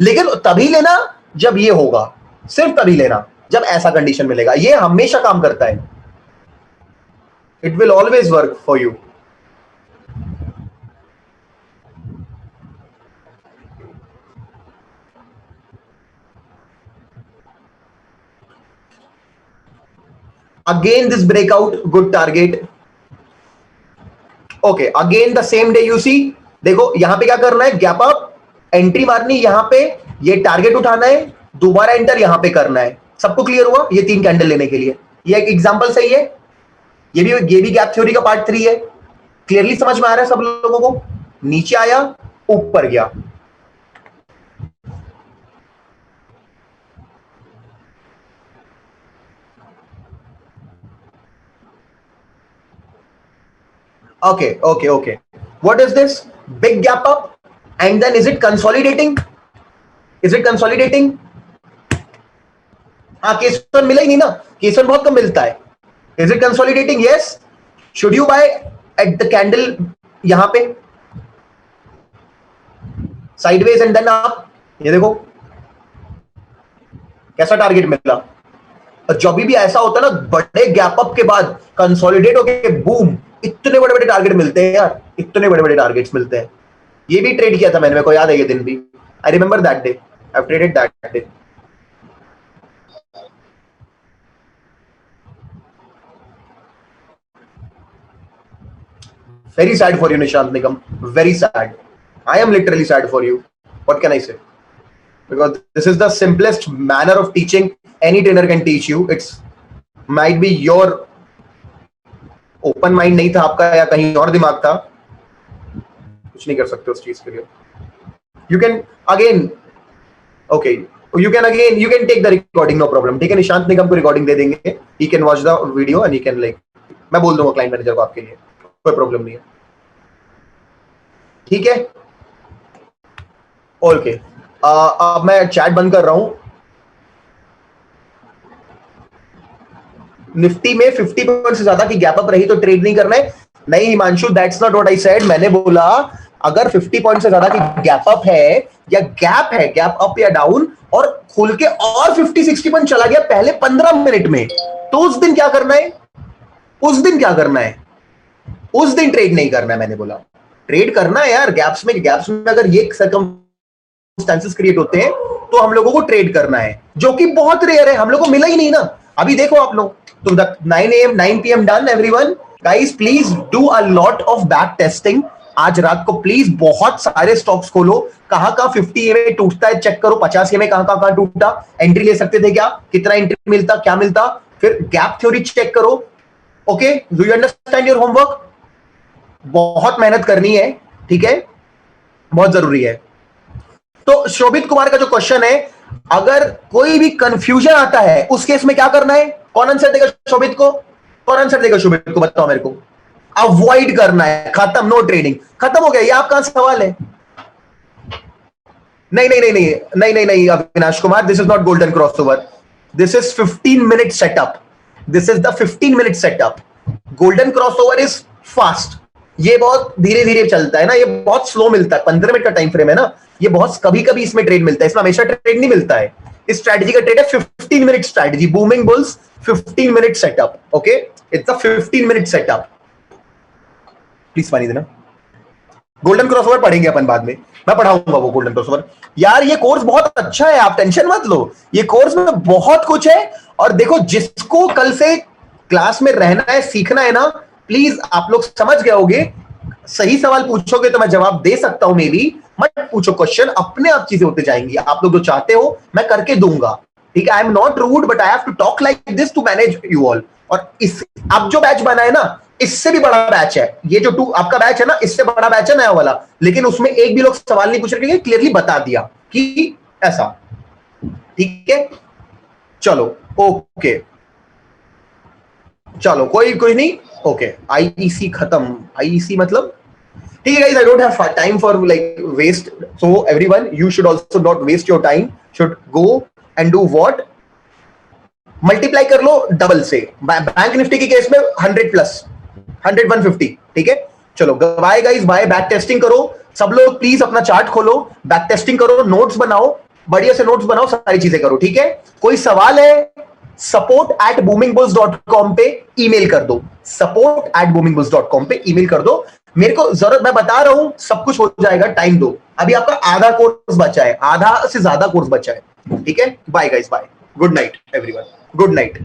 [SPEAKER 1] लेकिन तभी लेना जब ये होगा, सिर्फ तभी लेना जब ऐसा कंडीशन मिलेगा. ये हमेशा काम करता है. It will always work for you. Again this breakout, good target. Okay, again the same day you see, देखो यहां पे क्या करना है, गैप अप, एंट्री मारनी यहां पे, ये टारगेट उठाना है, दोबारा एंटर यहां पे करना है. सबको क्लियर हुआ, ये 3 कैंडल लेने के लिए. ये एक एग्जांपल सही है, ये भी गैप थ्योरी का पार्ट 3 है. क्लियरली समझ में आ रहा है सब लोगों को. नीचे आया, ऊपर गया. Okay. What is this? Big gap up, and then is it consolidating? हाँ, केस1 मिला ही नहीं ना, केस1 बहुत कम मिलता है. Is it consolidating? Yes. Should you buy at the candle यहां पे sideways and then up? ये देखो कैसा टारगेट मिला. और जब भी ऐसा होता है ना, बड़े गैप अप के बाद कंसोलिडेट होके बूम, इतने बड़े बड़े टारगेट मिलते हैं यार, इतने बड़े बड़े टारगेट्स मिलते हैं. ये भी ट्रेड किया था मैंने, मेरे को याद है ये दिन भी. I remember that day, I have traded that day. Very sad for you, Nishant Nigam. Very sad. I am literally sad for you. What can I say? Because this is the simplest manner of teaching. Any trainer can teach you. It's might be your open mind नहीं था आपका, या कहीं और दिमाग था, कुछ नहीं कर सकते उस चीज के लिए. You can again, okay. You can take the recording, no problem. ठीक है, निशांत निगम को रिकॉर्डिंग दे देंगे. He can watch the video and he can like, मैं बोल दूंगा क्लाइंट मैनेजर को आपके लिए, कोई प्रॉब्लम नहीं है. ठीक है, ओके. अब मैं चैट बंद कर रहा हूं. निफ्टी में 50% से ज्यादा की गैप अप रही तो ट्रेड नहीं करना है. नहीं Himanshu, that's not what I said. मैंने बोला अगर 50 पॉइंट से ज्यादा की गैप अप है या गैप अप या डाउन, और खुल के और 50-60 पॉइंट चला गया पहले 15 मिनट में, तो उस दिन क्या करना है? उस दिन क्या करना है? उस दिन ट्रेड नहीं करना है। मैंने बोला ट्रेड करना है यार, गैप्स में अगर ये सर्कमस्टेंसेस क्रिएट होते हैं तो हम लोगों को ट्रेड करना है, जो कि बहुत रेयर है, हम लोगों को मिला ही नहीं ना। अभी देखो आप लोग, तो 9 PM done everyone. Guys please do a lot of back testing आज रात को, प्लीज बहुत सारे स्टॉक्स खोलो, कहां 50 EMA टूटता है चेक करो, 50 EMA कहां टूटा, एंट्री ले सकते थे क्या, कितना एंट्री मिलता, क्या मिलता, फिर गैप थ्योरी चेक करो। Okay, do you understand your homework? बहुत मेहनत करनी है, ठीक है, बहुत जरूरी है। तो शोभित कुमार का जो क्वेश्चन है, अगर कोई भी कंफ्यूजन आता है उस केस में क्या करना है? कौन आंसर देगा शोभित को? कौन आंसर देगा शोभित को? बताओ मेरे को। अवॉइड करना है, खत्म, नो ट्रेडिंग, खत्म हो गया। ये आपका सवाल है। नहीं Avinash Kumar, this is not golden crossover, this is 15-minute setup, this is the 15-minute setup. Golden crossover is fast, ये बहुत धीरे धीरे चलता है ना, ये बहुत स्लो मिलता है, 15 मिनट का टाइम फ्रेम है ना, ये बहुत कभी कभी इसमें ट्रेड मिलता है, इसमें हमेशा ट्रेड नहीं मिलता है। इस स्ट्रेटजी का ट्रेड है 15-minute strategy, booming bulls 15-minute setup. Okay, it's a 15-minute setup. Please पानी देना। गोल्डन क्रॉसओवर पढ़ेंगे अपन बाद में, मैं पढ़ाऊंगा वो गोल्डन क्रॉसओवर। यार ये कोर्स बहुत अच्छा है, आप टेंशन मत लो, ये कोर्स में बहुत कुछ है। और देखो, जिसको कल से क्लास में रहना है, सीखना है ना, प्लीज आप लोग समझ गए होगे, सही सवाल पूछोगे तो मैं जवाब दे सकता हूं, मे बी मत पूछो क्वेश्चन, अपने आप चीजें होते जाएंगी। आप लोग जो चाहते हो मैं करके दूंगा, ठीक है। I am not rude but I have to talk like this to manage you all. और इस अब जो बैच बना है ना, इससे भी बड़ा बैच है ये, जो आपका बैच है ना, इससे बड़ा बैच है नया वाला, लेकिन उसमें एक भी लोग सवाल नहीं पूछ रहे, क्लियरली बता दिया कि ऐसा, ठीक है। चलो ओके, चलो कोई नहीं, ओके। आईईसी खत्म, आईईसी मतलब ठीक है guys, I don't have time for like waste, so everyone you should also not waste your time, should go and do what, multiply कर लो डबल से। बैंक निफ्टी के केस में 100 प्लस 100 150, ठीक है। चलो bye guys, bye. Back testing करो सब लोग, प्लीज अपना चार्ट खोलो, बैक टेस्टिंग करो, नोट्स बनाओ, बढ़िया से नोट्स बनाओ, सारी चीजें करो, ठीक है। कोई सवाल है support@boomingbulls.com पे ईमेल कर दो, support@boomingbulls.com पे ईमेल कर दो। मेरे को जरूरत, मैं बता रहा हूं, सब कुछ हो जाएगा, टाइम दो। अभी आपका आधा कोर्स बचा है, आधा से ज्यादा कोर्स बचा है, ठीक है। Bye guys, bye, good night everyone, good night.